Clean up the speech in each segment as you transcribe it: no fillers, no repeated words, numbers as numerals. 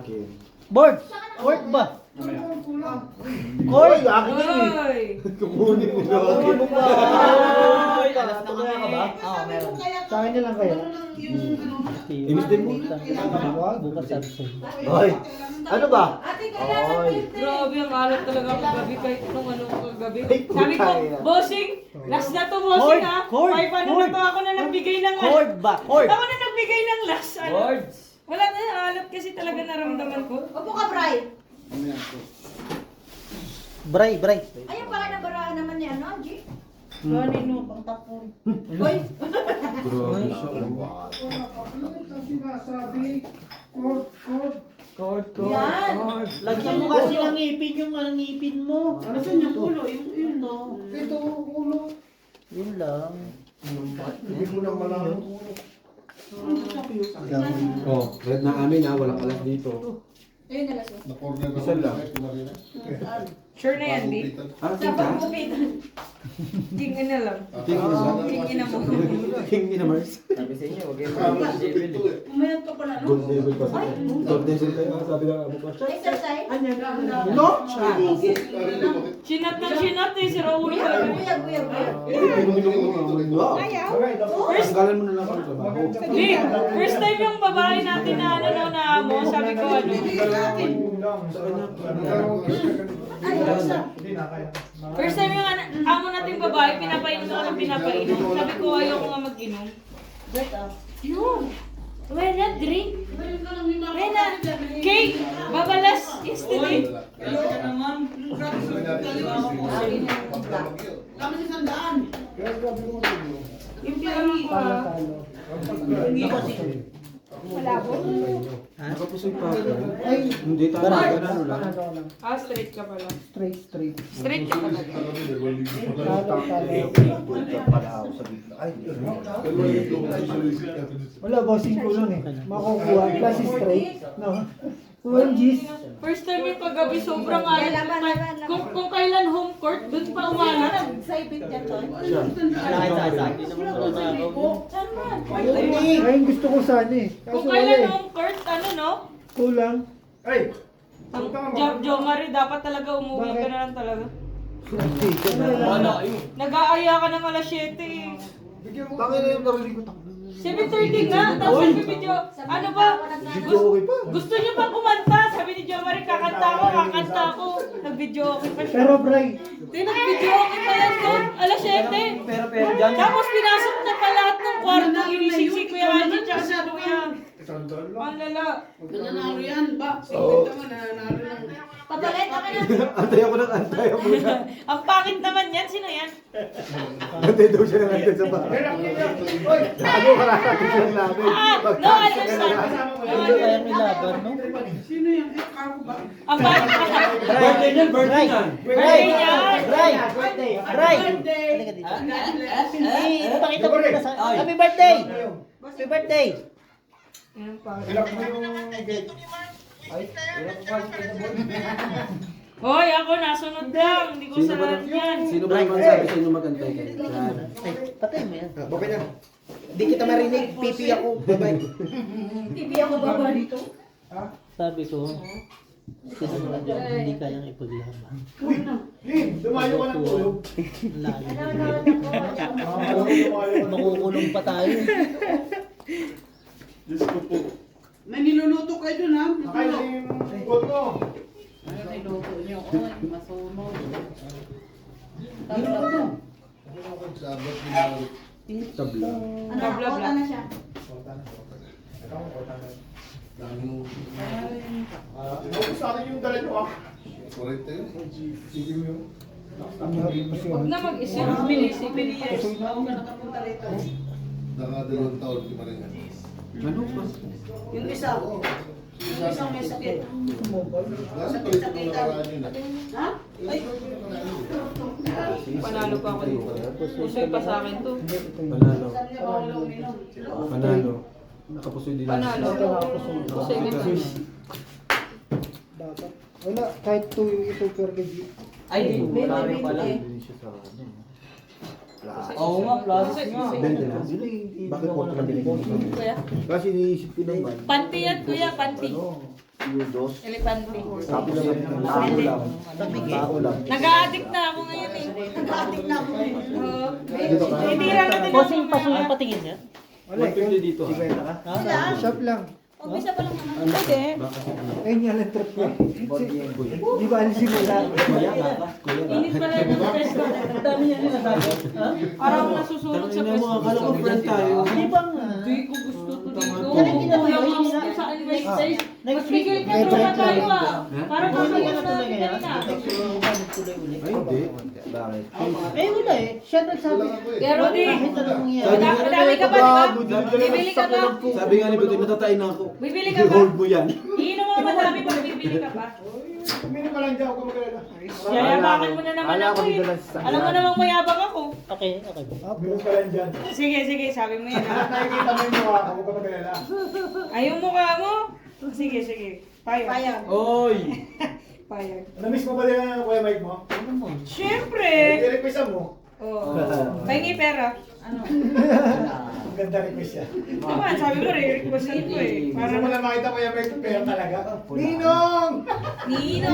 akin. Board! Board ba? Hoy, akin yun eh. Hoy! Kukunin mo na akin. Ano ba? Ay, alas na nga ka ba? Oo, meron. Sa akin na lang kaya. Imis din mo. Bukas sabi sa'yo. Hoy, ano ba? Hoy. Grabe ang alat talaga kagabi kahit nung ano kagabi. Ay, Sabi ko, putay. bossing, last na to bossing ha. Cord, Ay, paano na to ako na nagbigay ng Cord ba? Cord! Ako na nagbigay ng last. Ano? Boards! Wala na yung alat kasi talaga naramdaman ko. Opo ka, Bray. Bray, Bray. Ayun pala na barahan naman ni ano, G. Gani no, pang tapon. Hoy. Grabe siya. Cord, Yan. Lagyan mo kasi ng ngipin yung ngipin mo. Ano saan yung ulo? Yung ulo. Ito, ulo. Yun lang. Hindi ko lang malaman. Oh, red na amin ha, walang alas dito. Ayun na laso. Isa lang. Sure na yan, di? Ah, Sa pagkupitan. King na lang. King na lang. King ina mo. King ni na Mars. Sabi sa inyo, huwag kayo mag-JBL eh. Umayat ka pala, no? Gold level pa sila. Gold level tayo. Sabi nga mo pa. Exercise? No? Chinat eh, si Raul. Kuya. Wow. First, Tanggalan mo na lang ang trabaho. di, first time yung babae natin na ano na amo, sabi ko ano. First time yung amo nating babae, pinapainom ako ng pinapainom. Sabi ko ayoko nga mag-inom. Yun. Wala na, drink. Wala na. Cake. Babalas. Yesterday. Yung pinano ko ha. Malabo. Nakapusoy pa ako. Hindi tayo ganano lang. Ah, straight ka pala. Straight. Straight ka pala. Wala, bossing ko lang eh. Makukuha. Plus straight. No? OMGs. First time yung kagabi, sobrang alat. Kung kailan home court, dun pa umalat. Saibit ka, Toy. Ayun gusto ko sana eh. Kaso Kung wala kailan eh. home court, ano no? Kulang. Ang Jomari, dapat talaga umuwi ka na lang talaga. Wala yun. Nag-aaya ka ng alas 7 eh. Bakit na yung narinig ko? 7:30 nga, tapos nagbibideo. Ano ba? Video okay pa. Gusto niyo bang kumanta? Sabi ni Jomari, kakanta ako. Nag-video okay pa siya. Pero Bray, Nag-video okay pa yan doon, alas 7. Pero dyan. Tapos pinasok na pa lahat ng kwarto, ginising si Kuya Angie tsaka si Kuya. Ang lala. Nananalo yan ba? Singit naman, nananalo lang. Papalit ako na. Antay ako ng antay ako na. Ang pangit naman yan, sino yan? Antay daw siya ng antay sa bahay. Ano ka nakakit ng lamin? No, alam sa Ano kaya may laban, no? Sino yan? Eh, kako ba? Ang pangit Birthday niyan, birthday niyan. Birthday niyan. Bray! Bray! Birthday! Halika dito. Ipakita mo na sa... Happy birthday! Happy birthday! Yan ang pangit. Hoy, ako nasunod lang. Hindi ko sa lahat yan. Sino ba naman sabi sa inyo magantay kayo? Ay, patay mo yan. Bakit na? Di kita marinig, pipi ako. Bye-bye. TV ako baba dito. Sabi ko, sino na dyan, hindi kayang ipaglaban. dumayo ka ng tulog. Layo. Makukulong pa tayo. May niluluto kayo dun ha? Kaya yung gold mo. Ano niluto nyo? Oy, masunog. Tabla. Ano, Bla, bla, bla. kota na siya. Sa akin yung dala nyo ah. Sige mo yun. Huwag na mag-isip. Binisipin niya. Ako ka nakapunta rito. Nakadalawang taon di pa rin. Ano pa? Yung isa, yung isang may sakit. Nasa palit ko ng nakaraan yun. Ha? Ay, Panalo pa ako dito. Pusoy pa sa akin to. Panalo. saan niya ba ulo uminom? Panalo. Nakapusoy din. Panalo. Pusoy kita. Dapat. Wala, kahit 2 yung super kg. Ay, di. Marami pala. Oo nga, plastic nga. Bente na. Bakit po naman binigyan mo? Kuya. Kasi iniisip ko naman. Panty yan, kuya, panty. Yudos. Elepante. Sabi lang ng tao lang. Tao lang. Nag-a-addict na ako ngayon eh. Nag-addict na ako ngayon. Oo. Dito ka. Hindi lang natin Bossing, pasuyo patingin niya. Wala, dito. Sila? shop lang. Umpisa pa lang naman. Pwede. Ayun nga lang trip ko. Di ba alisin mo lang? Init pala yung stress ko. Dami niya sinasabi. Ha? Parang ako nasusunod sa press. Akala ko friend tayo. Di ba nga? Hindi ko gusto to dito. Ganun ginawa Kuya yun, Max, na- sa anniversary. Next week. Magpigil ka tropa tayo ah. Parang Kasi kakaya ano na tuloy natin kaya? kanina. Tuloy ulit. Ay, hindi. Bakit? Eh wala eh. Siya nagsabi. Pero di. Kahit ano mangyari. Madami ka ba, di ba? Bibili ka ba? Sabi nga ni Butoy, natatain na ako. Bibili ka ba? I-hold mo yan. Iinom mo madami pag bibili ka pa. Uminom ka lang dyan, huwag ka mag-alala. Yayabangan mo na naman Akala ako ko eh. dito lang sa Alam mo namang mayabang ako. Okay, okay. Uminom ka lang dyan. Sige, sige, sabi mo yan ha. Nakikita mo yung mukha ko, huwag ka mag-alala. Ay, yung mukha mo? Sige, sige. Payag. Payag. Oy! Payag. Namiss mo ba din ang Kuya Mike mo? Siyempre. I-requestan mo. Oo. Pahingi pera. Ano? Ang ganda request yan. Naman, sabi mo, re-requestan ko eh. Gusto mo Para lang makita Kuya Mike yung pera talaga? Ninong! Nino!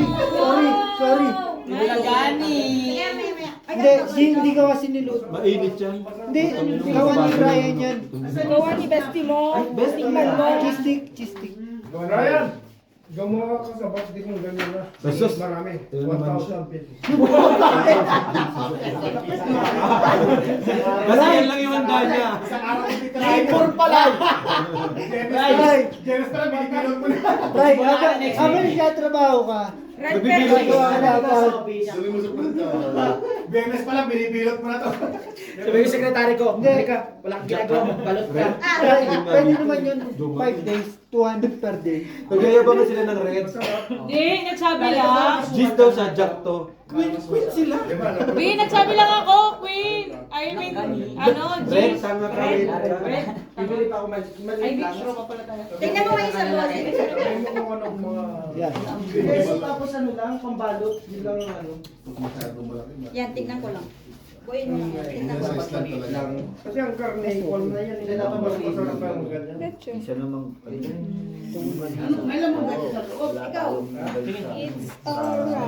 Sorry. Malagani! Maya, maya, maya. Ay, Hindi, ito, hindi gawa si Nilut. Mainit yan. Hindi, gawa ni Brian yan. Gawa ni bestie mo. Bestie mo. Chistik, chistik. Ryan! Ikaw mo ka sa birthday mo, ganyan na. Besos. Marami. Ayun naman 1,000 pesos. Kasi yan lang yung handa niya. Isang araw hindi ka na. pa lang! Jealous pa lang, binigilot mo na. Brian, habang nagtatrabaho ka, Red Nabibilot pepper. ko. Dali mo sa planta. Biyernes pa lang, binibilot mo na to. Sabi ko sekretary ko, Hindi. hindi ka, walang ginagawa, balot ka. pwede naman yun, 5 days, 200 per day. Nagyayabangan sila ng red. Hindi, nagsabi lang. Gis daw sa Jack to. Queen sila. Bi, nagsabi lang ako, Queen. I mean, ano, Red, G. tama ka Red. red. Red. Bibili pa ako Ay, maliit lang. bitch, pa pala tayo. Tingnan mo ngayon sa bote. Yan. Kasi tapos ano lang, pambalot, yun lang yung ano. Masyadong malaki. Yan, tingnan ko lang. Buuin mo lang yan. Tingnan ko. Size lang talaga. Kasi ang karne, equal na yan, hindi naman masarap pa yung ganyan. Isa namang... Alam mo ba sa loob? Ikaw.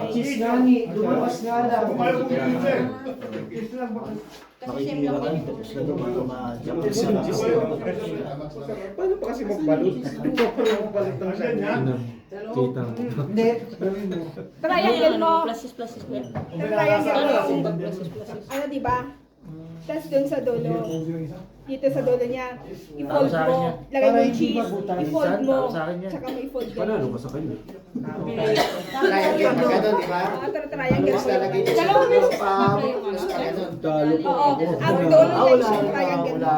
Cheese nga ni, lumabas nga lang. Kasi siyempre Makikira ka dito. Gusto nyo Paano pa kasi magbalot? Ito pa yung balot ng ganyan. Kita mo. Hindi. Triangle mo. triangle mo. Ano, di ba? Tapos dun sa dulo. Dito sa dulo niya. I-fold mo. Lagay mo yung cheese. I-fold mo. Tsaka mo i-fold Panalo ganun. ka sa kanya. Triangle pa ganun, di ba? Triangle mo. Dalawang beses na kayo, ano? Talo ko. Oo. Ang dulo lang siya triangle mo.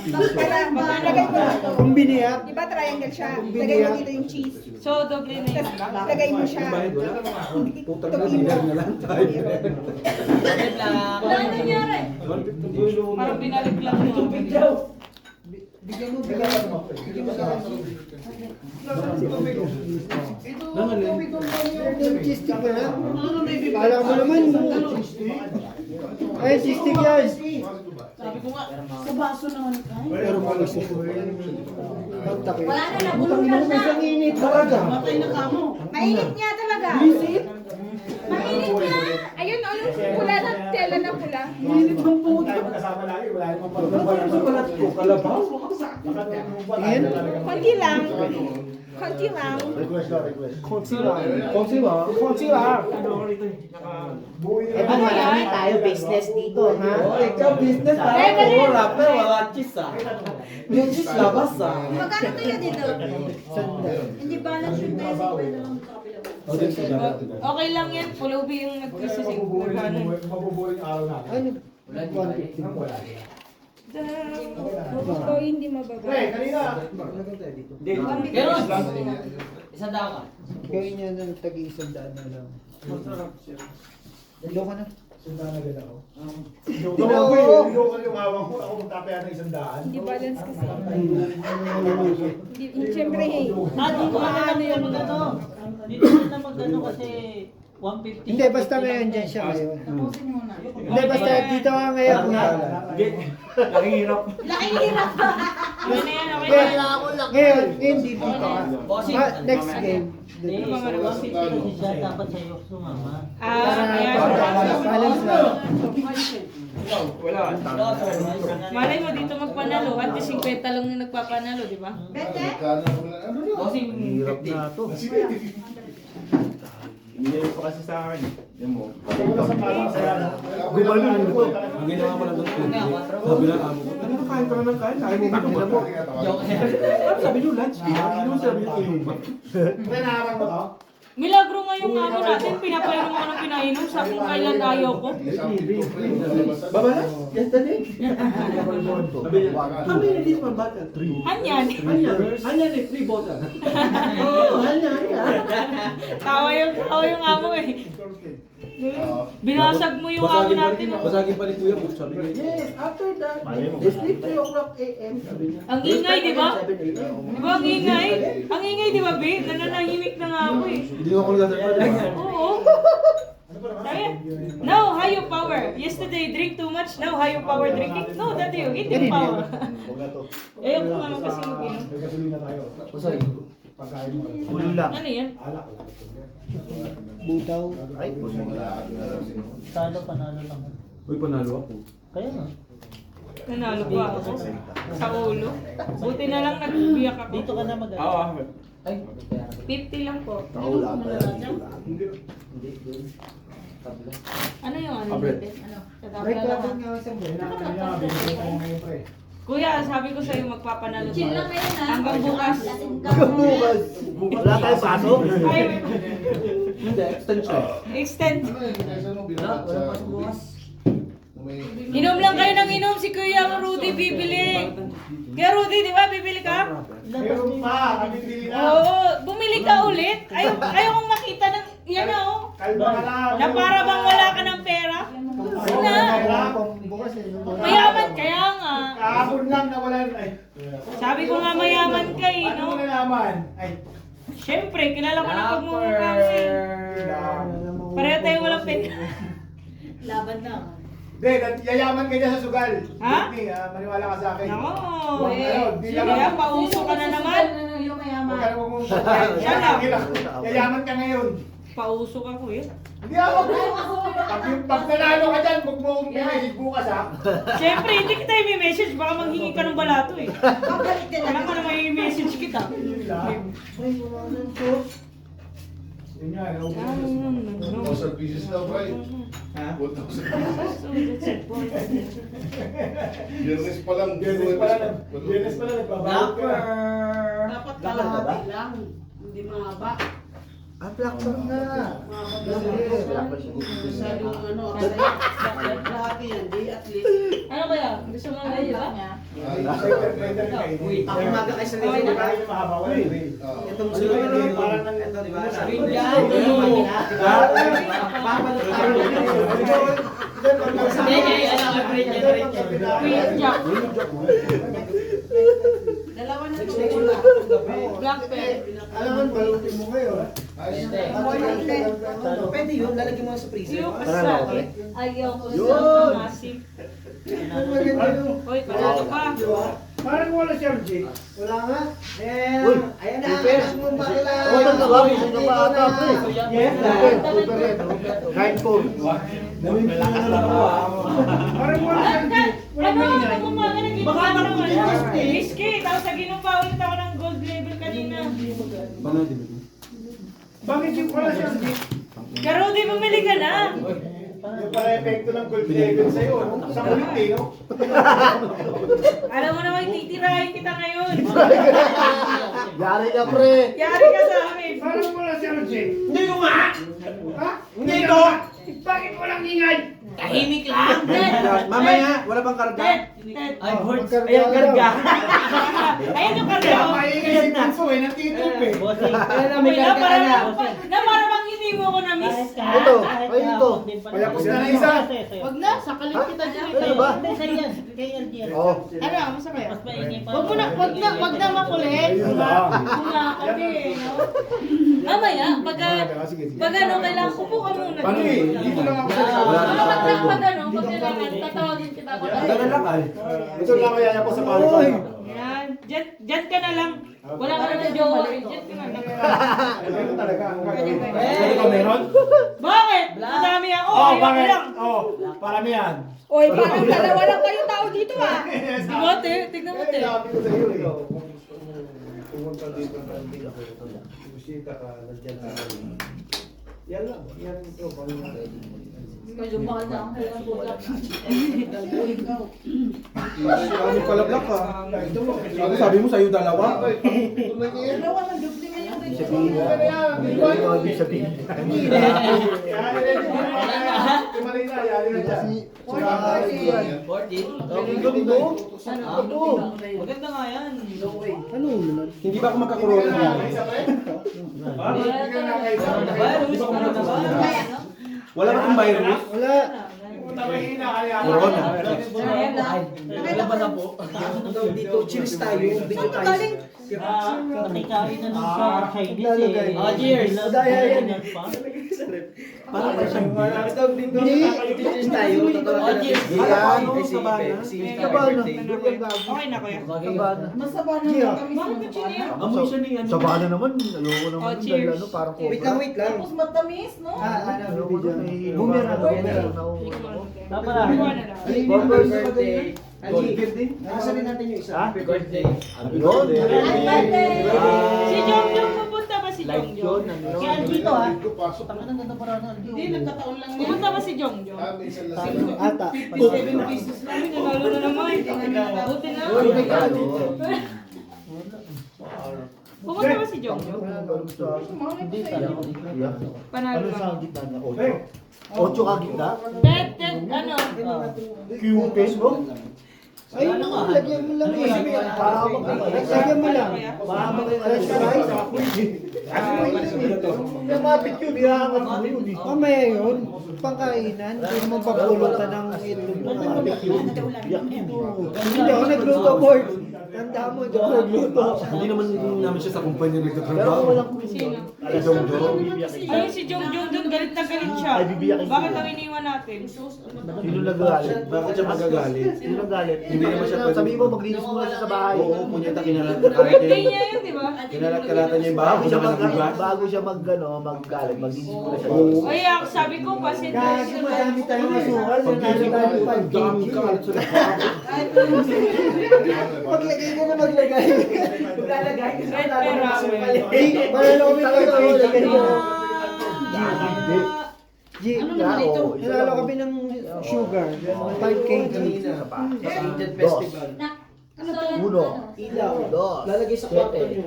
Tapos para lagay mo dito. Kung biniyak, Di ba triangle siya? Lagay mo dito yung cheese. So, doble na yun. Tapos lagay mo siya. Bayad wala. Putang na Tupi mo. dinner na lang tayo. Wala nangyari. 150 kilo. Parang binalik lang mo. bigyan mo, bigyan mo. Yung cheese stick ba yan? Kala mo naman. Ay, cheese stick yan. Sa baso naman. Pero malis ito. Pagtakit. Wala na, Butang nabulong ina na. mo, isang init talaga. Patay na kamo. Mainit niya talaga. Mainit niya. Ayun, pula na, tela na pula. Kasama lagi, wala namang Balat ko, kalabaw. Tingin? Konti lang. Konti lang. Request ka, request. Konsi lang. Konsi ba? Konsi lang. Eh, marami tayo business dito, ha? Oh, ikaw business ha? Oo, rapper, wala cheese ah. Yung cheese labas ah. Magkano to yun dito? Sanda. Hindi balance yung basic. Pwede lang sa kapila. O, din siya. Okay lang yan. Pulubi yung nagkisisig. mabubuhay ang araw natin. Ano? Ang wala. Ito hindi mababa. Pre, kanina. Pero, isang daan ka. Gawin niya ng tag-iisang daan na lang. Dalo ka na. Sundaan na din ako. Hindi na Ako ako. yung hawak ko. Ako magtapaya ng 100. Hindi balance kasi. Hindi, siyempre, hey. Dito ka na lang mag ano. Dito ka na mag ano kasi 150. Hindi, basta ngayon dyan siya ngayon. Tapusin mo na. Hindi, basta dito ka ngayon. Nakihirap. Laking hirap. Okay na yan, okay na yan. Ngayon, dito ka. Next game. Eh, mga 150 siya, dapat sa'yo sumama. Ayan. Balance lang. Wala. Malay mo dito magpanalo. At 50 lang yung nagpapanalo, di ba? Hirap na to. Hindi pa kasi sa akin. Yan mo. Gumalo yun po. Ang ginawa ko lang doon, sabi ng amo ko, ano kain ka na ng kain? Kain mo ba? Sabi nyo lunch, ano sabi nyo inuman? Pinaharang mo to? Milagro nga yung amo natin. Pinapainom ako ng pinainom. Sabi ko kailan ayaw ko. Baba na? Yesterday? Sabi niya, how many days man bata? 3. Hanyan. Hanyan eh, 3 bottle. Oo, hanyan. Tawa yung amo eh. Binasag mo yung amo natin. Basagin pa ni Kuya Book, sabi niya, yes, after that, they sleep 3 o'clock a.m. Sabi niya. Ang ingay, di ba? 7 a.m. Di ba ang ingay? Ang ingay, di ba, Be? Nananahimik na nga ako eh. Hindi ko nagsasabi. Oo. Sabi, now, higher power. Yesterday, drink too much. Now, higher power drinking. No, dati yung eating power. Eh, ako naman kasi mag-inom. Ulo lang. Ano yan? Butaw. Ay, puso mo lang. Talo, panalo lang. Uy, panalo ako. Kaya nga. Nanalo pa ako. Sa ulo. Buti na lang nagbiyak ako. Dito ka na mag- Oo. 50 lang po. Wala pa. Ano yung ano Abret. natin? Ano? Sa Break tabla lang lang. nga sa buhay. Kuya, sabi ko sa'yo magpapanalo Chill lang pa. ngayon ha. Hanggang bukas. Bukas. Wala tayong pasok. Ay, Hindi, extension. extend. Wala pasok bukas. Inom lang kayo ng inom. Si Kuya Rudy bibili. Kuya Rudy, di ba? Bibili ka? Meron pa. Kami pili na. Oo. Bumili ka ulit. Ayaw kong makita ng... Yan na oh. Kalma ka lang. Na para bang wala ka ng pera. Na. Bukas eh. Mayaman kaya nga. Kahapon lang nawalan. Ay. Sabi ko nga mayaman ka eh, Ano mo no? nalaman? Ay. Siyempre, kilala ko na pagmumukha mo eh. Pareho tayo walang pera. Laban na. Hindi, yayaman ka dyan sa sugal. Ha? Whitney, maniwala ka sa akin. Nako. Ano, di lang Kaya ako. pauso ka na naman. Yung Huwag mayaman. ka na mong Shut up. yayaman ka ngayon. Pauso ka kuya. Hindi ako. Pag nanalo ka dyan, huwag mo i-message bukas ha. Siyempre, hindi kita i-message. Baka manghingi ka ng balato eh. Babalik din Alam ko na may i-message kita. Ay, wala nang sauce. Yun yan, Ah, naubos. no. 1,000 pieces daw, right? Ha? 1,000 So, that's important. Biyernes pa lang. Biyernes pa lang, nagbabalot ka na. Dapat kalahati lang. Hindi mahaba. Plaktor na. Masyadong ano. Kalahati yan. Di at least. Ano kaya? Gusto mo na ba? Ako maga kayo sa nila, di ba? Mahaba, wala yung rail. Itong sunod na yun, Parang nang ito, di ba? Sabi Ring ko, yan. papalot tayo. Dalawa na Black pen. Alam mo, balutin mo kayo. Pwede yun, lalagyan mo sa freezer. Yung kasali. Ayaw ko sa massive. Hoy, panalo pa. Parang wala siya, Jake. Wala nga. Uy, Ayan na. Super. Atas mo bakla. Ano na ba? Bisa na ba ata, pre? Yes, Super yan. 9-4. Malakas lang ako. Parang wala siya, Jake. Ano? Umaga na ginawa naman. Whiskey. Tapos sa ginumpa ulit ako ng gold label kanina. Paano din ito? Bakit yung wala siya, Jake? Karodi, bumili ka na. Yung para epekto ng gold level sa'yo. Sa kulit eh, no? Alam mo naman, titirahin kita ngayon. Yari ka, pre. Yari ka sa amin. Parang wala siya, Jake. Hindi ko nga! Ha? Hindi ko! Bakit walang ingay? Tahimik lang. Mamaya, wala bang karga? Ay, Boards. ayan karga. Ayan yung karga. Kaya maingay si Pinso eh, natitup eh. Bossing. Wala, para bang hindi hindi mo ako na-miss. Ito, ay ito. Kaya ko sila na isa. Wag na, sakalin kita dyan. Ano ba? Hindi, sa'yo yan. Kay LG yan. Oo. Ano, masa kaya? Mas maingay pa. Wag na makulit. Kumakati, no? Mamaya, pag ano, kailangan ko po ka muna. Paano eh? Dito lang ako sa Pag ano, pag kailangan, tatawagin kita. Ganun lang ay. Ito lang kaya ako sa pangit. Yan. Diyan ka na lang. Wala ka na ng jowa. Diyan ka na lang. Ganun talaga. Ano ka meron? Bakit? Madami ako. Oh, Ayoko bakit? lang. Oh, parami yan. Oy, parang dalawa lang kayo tao dito ah. Di ba, te? Tignan mo, te. Sabi ko sa iyo eh. Pumunta dito na hindi ako. Busita ka, nandiyan sa kanya. Yan lang. Yan ito. Medyo mahal na ang kailang bulak. Kami pala black ka. Sabi mo sa'yo dalawa. Dalawa na dupli ngayon. Sabihin mo. Hindi ko ibig sabihin. Maganda nga yan. Hindi ba ako magkakorona niya? Wala ba itong virus? Wala. Corona. Dito, cheers tayo. Dito tayo. Nakikain na nun sa Chinese Lalagay. eh. Cheers! Daya yan. Parang siyang Cheers tayo. cheers! Kabana. Okay na, kuya. Kabana. Masaba na Gia. kami Bakit ba chineer? Amoy siya ni ano. Sa bana naman, ayoko naman. Oh, Dahil cheers. ano, parang Wait lang, wait lang. Tapos matamis, no? Ayoko na, nahihilo ka. Bumerang, Bumerang. Tama. Kuha na lang. birthday. Nasa rin natin yung isa. Ha? Birthday. Yun. Si Jong Jong, pupunta ba si Jong Jong? Si LG to ha. Pasok. Tanga na ganda para na LG. Hindi, nagkataon lang yan. Pupunta ba si Jong Jong? May isang lasing. Ata. 57 pieces lang. Ay, nanalo na naman. Buti na. Pupunta ba si Jong Jong? Hindi talaga. Panalo Ano ka. sa gitna niya? Ocho ka gitna? Bet, ano? Q-face mo? Ay, lagyan mo lang eh. Lagyan mo lang. Mahaba kayo fresh rice. Namapit yun, ihahangat mo yun eh. Mamaya yun, pangkainan, hindi mo papulutan ng itlog ng barbecue. Hindi ako nagluto, boy. Tanda mo, hindi ako nagluto. Hindi naman namin siya sa kumpanya Pero nagtatrabaho. walang Sino? Si Jong Jong. Ayun si Jong Jong doon, galit na galit siya. Ay, bibiyakin ko. Bakit ang iniwan natin? Sino nagagalit? Bakit siya magagalit? Sino nagalit? Hindi naman siya pwede. Sabi mo, maglinis muna siya sa bahay. Oo, punyeta kinalat Birthday niya yun, di ba? kinalat-kalatan niya yung bahay. Bago siya Punyeta mag ng bago siya maglinis muna siya. Ay, ako sabi ko, pasit na Kasi madami tayong asukal, nanalo tayo 5 Dami kg. kalat sa nagbago. Maglagay ka na maglagay. Red pera. Eh, panalo kami tayo, lagay mo. Hindi. G, Ano naman ito? nanalo kami ng sugar, 5 kg. Dos. Uno. Ilaw. Dos. Lalagay sa kwarto Siyete. nyo.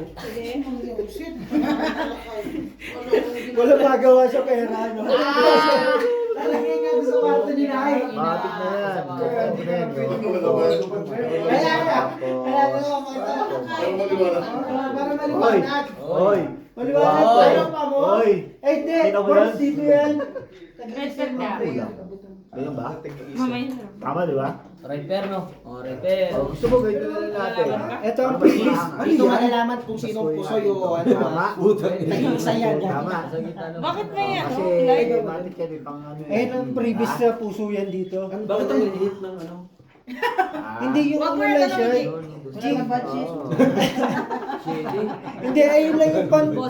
Wala magawa sa pera, no? Lalagay nga sa kwarto ni Nay. Matik na yan. Pwede na yan. Kaya na. Kaya na ako ito. Pero maliwanag. Para Hoy! maliwanag. Hoy! Maliwanag Hoy! tayo pa mo. Hoy! Eh, hindi. Kita mo Boss, yan? dito yan. Red pera. Ganyan ba? Mamaya na. Tama, di ba? Repair no? O, repair. Oh, gusto mo, ganito na lang natin. Ito ang Para mas bilis. maangas. Dito malalaman kung sino ang pusoy o ano. Tama. Isa yan. Tama. Bakit na yan? Kasi, Like, matik yan eh, pang ano yan. Eh, ang previous na puso yan dito. Bakit ang liit ng ano? Hindi yung ano lang siya. G. Oo. Hindi, ayun lang yung pang ano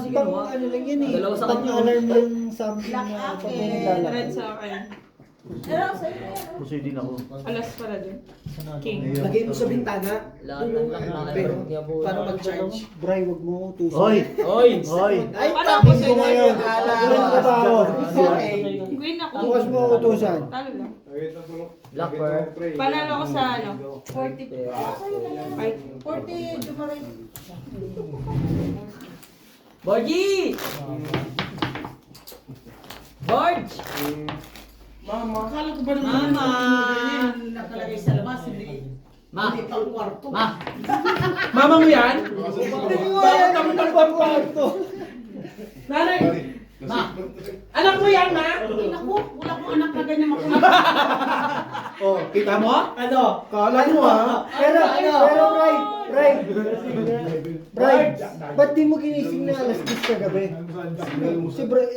lang yan eh. Dalawa sa Pang kanya. alarm ng something na pag may red naglalakad. sa akin. Pusoy din ako. Alas pala dun. King. Lagay mo sa bintana. Pero, para mag-charge. Bray, wag mo utusan. Hoy! Hoy! Hoy! Ay, Paano tapos ako ko ngayon. Ala. Walang trabaho. Okay. Queen ako. Bukas mo utusan. Talo lang. Blackbird. Panalo ko sa ano? 40. Ay, 40, Jumarin. Borgie! Borge! Mama. Akala ko ba naman Mama. nakalagay sa labas, hindi. Ma! Hindi pang kwarto. Ma! Mama mo yan? Bakit kami nagpapagto? Nanay! Kasi, Ma! Kita mo? Ano? Kala mo ha? Pero Brian, ba't di mo ginising na alas 10 kagabi?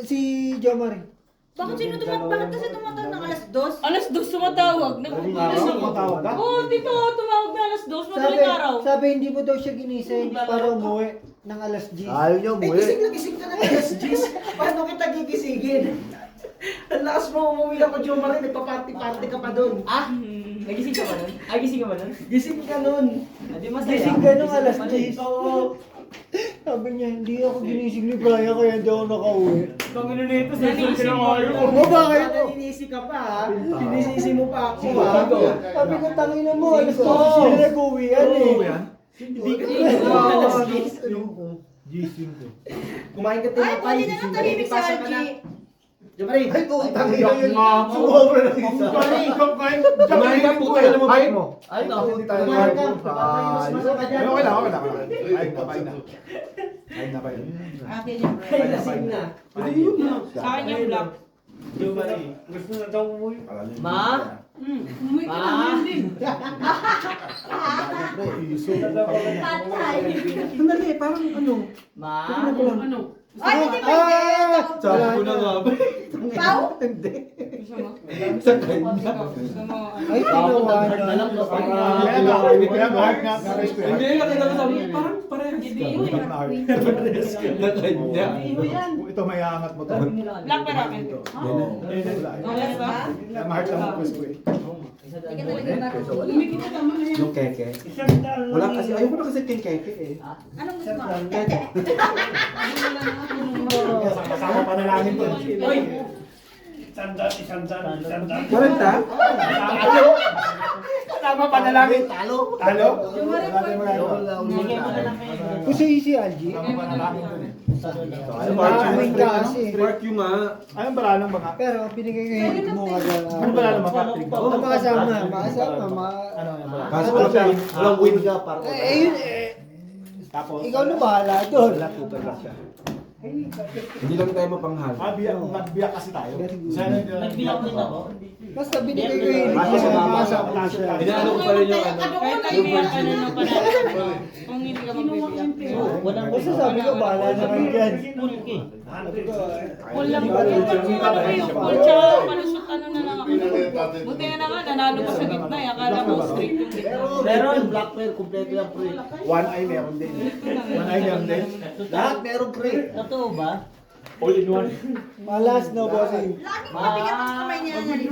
Si Jomari. Bakit kasi tumatawag ng alas 2? Alas 2 tumatawag. Matawag ka? Oo, dito tumawag na alas 2. Madaling araw. Sabi hindi mo daw siya ginising para umuwi ng alas 10. Ayaw niya Eh, umuwi. gising na gising ka na alas 10. Paano kita gigisingin? Ang lakas mo umuwi ako, Jomari. Nagpa-party-party ka pa doon. Ah? Nagising ka ba nun? Ay, gising ka ba nun? Gising ka nun. Hindi masaya. Gising ka nung alas 10. Oo. Sabi niya, hindi ako ginising ni Brian kaya hindi ako nakauwi. Kami na nito, Nanising mo. O bakit? Naninisi ka pa ha. Sinisisi mo pa ako ha. Sabi ko, tangina mo, alas 10 sila nag-uwi yan eh. Hindi ka alas 10. Gising ko. Kumain ka Ay, tinapay. pwede na lang tahimik si Ipasa ka na. Algie. Jomari. Ay, ko, tangin na yun. Sumobra na isa. Kumain ka, puto ka naman. Ay mo. Ay, ito. Hindi tayo Kumain ka. Ay, Papapayos ka dyan. okay lang. Ay, kapay na. Ay, napay na. Akin yung Ay, lasing na. Hindi yun na. Sa akin yung black. Jomari, gusto na daw umuwi. Ma? Umuwi ka Ma? naman din. Patay. Sandali, parang ano? Ma? Ano? Ay, hindi pwede. Sabi ko na nga ba? Pau? Hindi. Gusto mo? Sa kanya. Gusto mo? Ay, tinawa na. Kaya mahal nga. Hindi, nakita ko sabi ko, parang parehas ka. Parehas ka na kanya. Ito may angat mo to. Black pero akin. Okay ba? Mahal lang mo ko eh. Hindi ka talaga bakit. Yung keke. Wala kasi, ayoko na kasi yung keke eh. Anong gusto mo? Kasama pa na langit to. Uy! Isang dan. 40? Kasama pa na langit. Talo? Wala tayong magagawa. Bigay mo na lang kayo. Kasi si Algie. Kasama pa na langit to eh. Maraming kasi. Spark yung nga. Anong bala ng mga? Pero pinigay ko yung hit mo agad. Ano bala ng mga? Ang makasama, makasama. Ano yung bala? Kaso walang win ka para. Eh, yun eh. Tapos? Ikaw na bahala doon. Wala, super lang siya. Hindi lang tayo mapanghal. Nagbiyak kasi tayo. Nagbilang din ako. Basta binigay ko yung hit mo. Makasama siya. Inaano ko pa rin yung ano. Kahit tayo yung ano pa natin. Kung hindi ka magbibiyak. Walang Basta sabi ko, bahala na kayo dyan. Pulki. Full lang ba? Yung full tsaka palusot ano na lang ako. Buti nga naman, nanalo pa sa gitna. Akala ko straight yung gitna. Meron, black pair, kompleto yung pre. One eye meron din. One eye meron din. Lahat meron pre. Totoo ba? Malas na bossing. Lagi mo mabigat ang kamay niya na rin.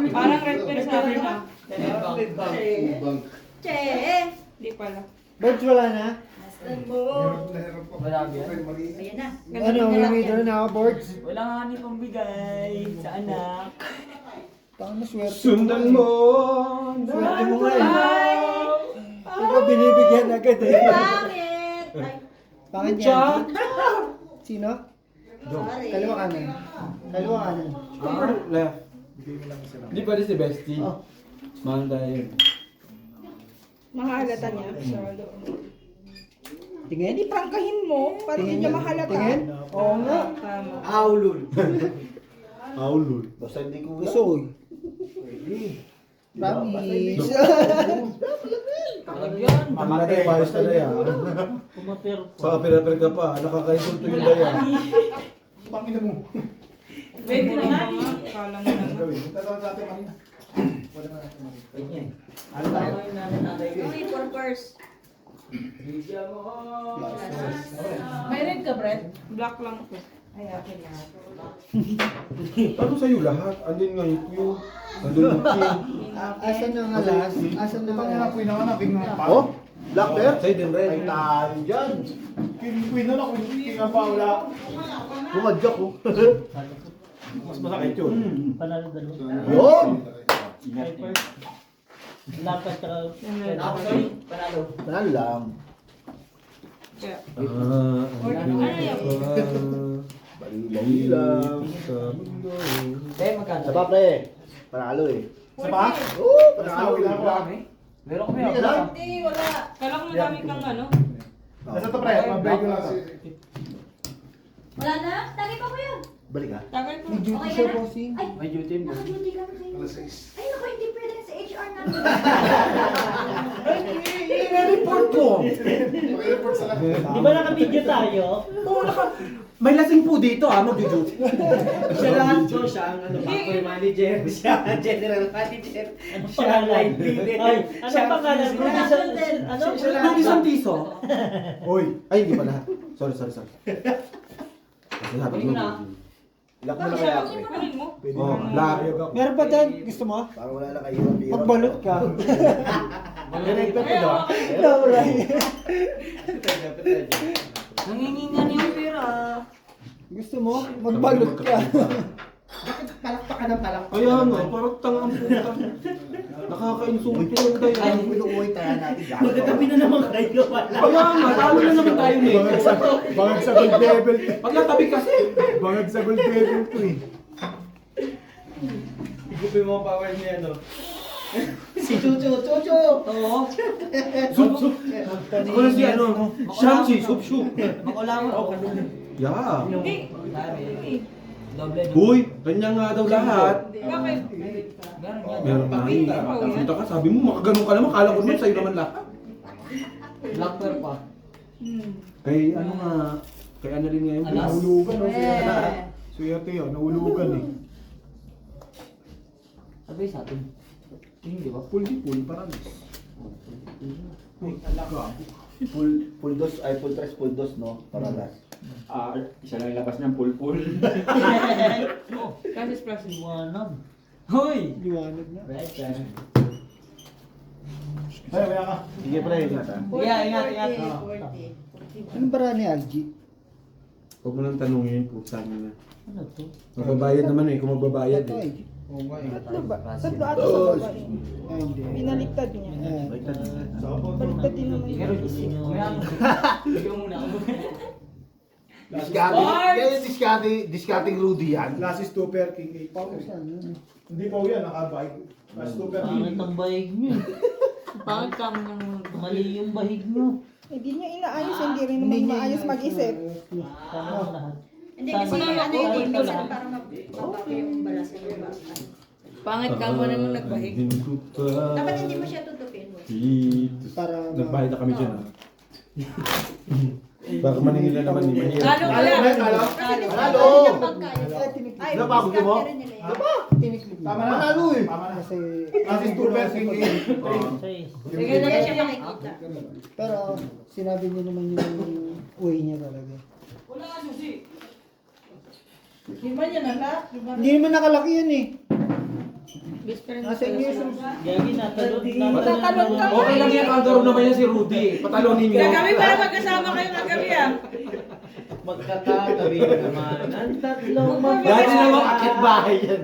Parang red pair sa akin na. Che! Hindi pala. Birds wala na? Wala ba? Ayan na. Ano, may doon na ako, boards? Wala nga ni pambigay sa anak. Tama na swerte. Sundan mo. Swerte mo nga eh. Ikaw binibigyan agad eh. Bakit? Ay, Bakit yan? Sino? sorry. Kaliwa kanan. Kaliwa kanan. Left. Hindi pwede si Bestie. Oh. Mahal tayo. Mahalata niya. Tingin? Iprangkahin mo para hindi niya mahalata. Tingin? Oo nga. Tama. Aulul. Aulul. Basta hindi ko Gusto ko eh. Promise. Talagyan. Mamatay pa ayos na yan. Pumapir. Sa apir-apir ka pa, nakakainsulto yung daya. Pangina mo. Pwede na nga. Akala mo lang. Gawin. Tatawag natin kanina. Wala na natin kanina. Ano tayo? Uy, purpose. May red ka, Brett? Black lang ko. Ay, akin na. Ano sa'yo lahat? Andun nga yung Q. Andun yung King. Asan na nga last? Asan na nga Pangina last? queen ako na king ng Oh? Black bear? Sa'yo din rin. Ay tayo dyan. King queen na king ang paula. Bumadyak ko. Mas masakit yun. Panalo dalawa. Yun! Lapat ka. Panalo. Panalo lang. Kaya, Ano yan? Bali lang. Sa mundo. Eh, magkano? Sa pa pre. Panalo eh. Sa pa? Oo, panalo lang ako. Meron kami Hindi ka lang? Hindi, wala. Kala ko madami kang ano. Nasa to pre, mabay ko lang. Wala na? Lagi pa ko yun. Balik ka. Tagal ko. May duty siya, bossing. May duty mo. Naka-duty kami kayo. Alas 6. Ay, naku, hindi pwede sa HR namin. I-report ko. Pakireport sa lahat. Di ba naka-video tayo? Oo, may lasing po dito mag-duty. Siya lahat ko, siya ang factory manager, siya ang general manager, Ano siya ang line pangalan? leader. Ay, ano pangalan mo? Ano? Rudy Santiso. Oy, Ay, hindi pala. Sorry. Kasi sabi ko. lock mo na kaya. Kunin mo. Oh, lock. Meron pa dyan, gusto mo? Para wala na kayo. Pagbalot ka. Direkta ko daw. No, right. Nangingingan yung pera. Gusto mo? Magbalot ka. Bakit palakpakan ng palakpakan? Kaya nga, parang tangang puta. Nakaka-insulto lang tayo. Ay, pinuuwi tayo natin. Magkatabi na naman kayo. Kaya nga, talo na naman tayo nito. Bangag sa gold level. Pagkatabi kasi. Bangag sa gold level to eh. Igupin mo ang power niya, no? Si Chucho! Oo. Ako na si ano, Shamsi, Subshu. Makulangan ako. Yeah. Hindi. Uy, kanya nga daw lahat. Bakit? Meron na eh. Punta ka, sabi mo, makaganon ka naman. Kala ko nun, sa'yo naman lahat. Locker pa. Kay ano nga, kay ano rin ngayon. Alas. Nahulugan o siya. Swerte yun, nahulugan eh. Sabi sa atin. Hindi ba? Full parang. Full dos, ay full tres, full dos, no? Para last. Isa lang ilabas niyan, full. Kasi plus. Liwanag. Hoy! Liwanag na. Right, Ay, kaya ka. Sige pre, ingat ha. Ingat. Anong bara ni Algie? Huwag mo nang tanungin, puta niya na. Ano to? Magbabayad naman eh, kung magbabayad Ito eh. ay. Tatlo ba? Tatlo ata sa babae. Ay, hindi. Pinaliktad niya. Baliktad din naman Pero yun. Ikaw muna ako. Discarding Rudy yan. Last is Super King 8 pa. Hindi pa yan, nakabike. Last super Pangit ang bahig niyo. Bakit kami nang Mali yung bahig niyo. Hindi niya inaayos, hindi rin naman maayos mag-isip. Tama lahat. Hindi kasi ano yun eh, minsan para mabago yung balas ng iba. Pangit ka mo nang nagbahig. Dapat hindi mo siya tutupin. Para Nagbayad na kami dyan ah. Baka maningil na naman eh. Mahirap. Ano kaya? Panalo! Ay, tiniklik. Ay, Nabago mo? discard nila yun. Tiniklik. Tama na. Panalo eh. Tama na. Kasi, Last is super king 8. Sige na Hindi yan. siya makikita. pero sinabi niyo naman yung way niya talaga. Wala nga susi. Hindi naman nakalaki yun eh. Best friend. Nasa inyo yung Gagi, natalon Tatalon ka. Okay lang yan, kagaro naman yan si Rudy eh. Patalonin niyo. Kagabi para magkasama kayo kagabi ah. Magkakatabi naman. Ang tatlong Dati naman akit bahay yan.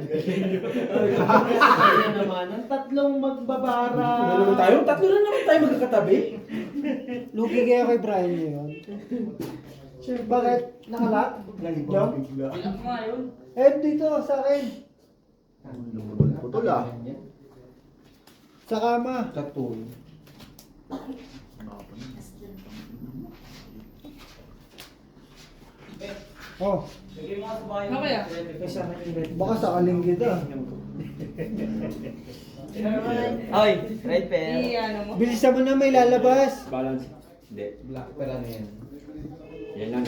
Kaya naman, ang tatlong magbabara. Ano naman tayo? Tatlo na naman tayo magkakatabi. lugi kaya kay Brian ngayon. Sure, bakit? Nakalak? Jump? Eh, dito, sa akin. Putol ah. Sa kama. Tattoo. Oh, Ano kaya? baka sakaling kita. Oy, red pen. Ano mo? Bilisan mo na, may lalabas. Balance. Hindi. Black pen ano yan? Yan lang.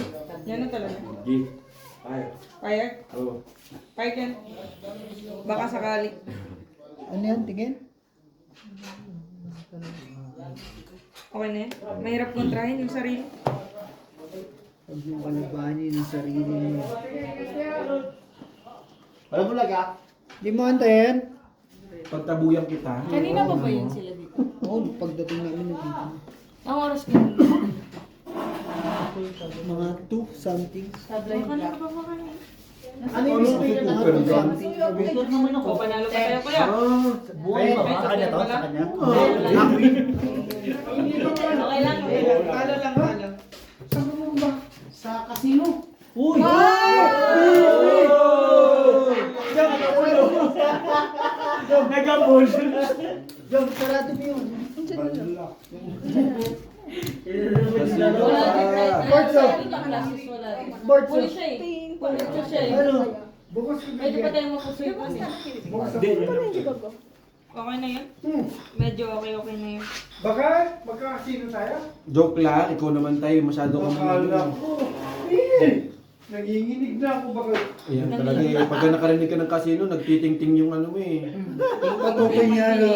Yan na talaga. Give. Fire. Fire? Oh. Fire yan. Baka sakali. Ano yan, tingin? Okay na yan. Mahirap kontrahin yung sarili. Huwag mong kalabanin ang sarili mo. Alam mo lang ah. Di mo antayin? Pagtabuyan kita. Kanina pa ba yun sila dito? Oo, pagdating namin nandito. Ang oras ko yun. Mga 2 something. Kanina pa ba kanina? Ano yung speed na Super 2 something? Gusto naman ako. O, panalo pa tayo kuya. Buhay ba? Sa kanya to? Sa kanya? Okay lang. Talo lang, talo. Sa casino. Uy! Nagabol! Jom, sarado mo yun. Wala din right na. Board, Sa ibang classes, wala din. Board, Puli siya eh. Puli siya eh. Ano? Bukas ka Pwede pa tayo mapusoy ko niya. Bukas Hindi, ka. yun lang. Okay na yun? Hmm. Medyo okay na yun. Baka magkakasino tayo? Joke lang, ikaw naman tayo, masyado kang Akala ko. Nanginginig na ako baka. Ayan talaga eh, pagka nakarinig ka ng casino, nagtiting-ting yung ano eh. Patukoy niya, no?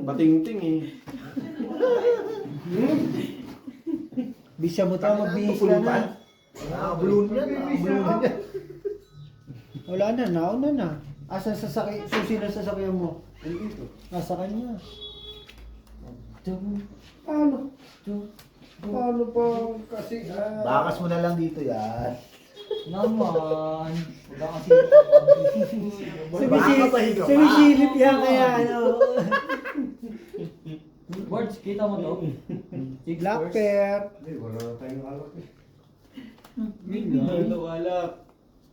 Bating-ting eh. Bisa mo tayo, magbihis ka na. Balloon yan. Balloon yan. Wala na, nauna na. Asan sasakay, susi na sasakyan mo? Nasa kanya. Paano? Paano pa kasi? Bakas mo na lang dito yan. Naman. Wala kasi. Sumisilip yan kaya, ano. Words, kita mo to. Black pair. Hindi, wala na tayong alak eh.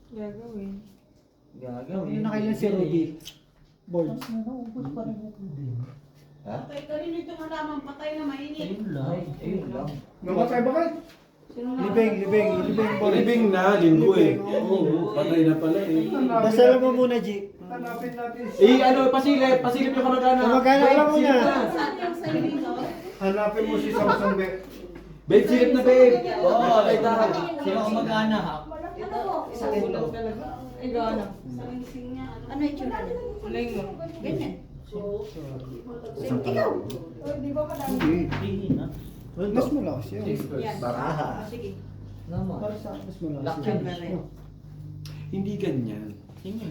Gagawin. Ano na kailan si Rudy? Boards. Patay ka rin ito malaman, patay na mainit. Ayun lang. Namatay ba kayo? Libing, boards. Libing na, linggo eh. Oo, patay na pala eh. Dasalan mo muna, Jake. Hanapin natin. Pasilip yung kamag-anak. Kamag-anak lang muna. Saan yung sa dito? Hanapin mo si Samsung Be. Babe, silip na babe. Oo, patay tayo. Sino ang mag-anak ha? Isang ito. Ikaw ano? Ano yung tsura niya? Ulay mo. Ganyan. Ikaw. Hindi na. Mas malakas yun. Yan. Baraha. Sige. Naman. Para sa akin, mas malakas Black yun. yun. Hindi ganyan.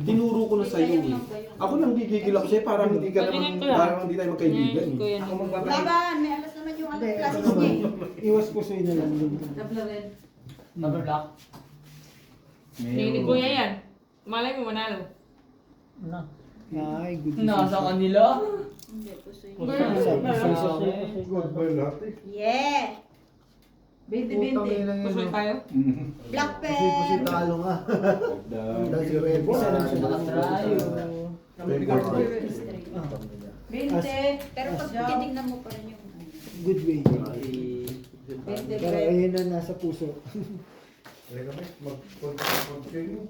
Tinuro ko na sa'yo eh. Ako nang gigigil ako sa'yo, parang hindi ka naman, parang hindi tayo magkaibigan Ko eh. yan. Ako magbabay. Laban, may alas naman yung Hindi, klase ano niya. naman. Iwas pusoy na lang yun. Number black. Hindi ko yan. Malay mo manalo. Na. Ay, good. Nasa kanila. Hindi, pusoy. Good boy lahat eh. Yeah. Binti-binti. Pusoy tayo? Black Pusi pen. talo nga. Dahil si Red Isa lang siya. Nakatrayo. Binti. Pero pag titignan mo pa rin yung Good way. binti. Pero ayun na nasa puso. Halika kami, mag-continue.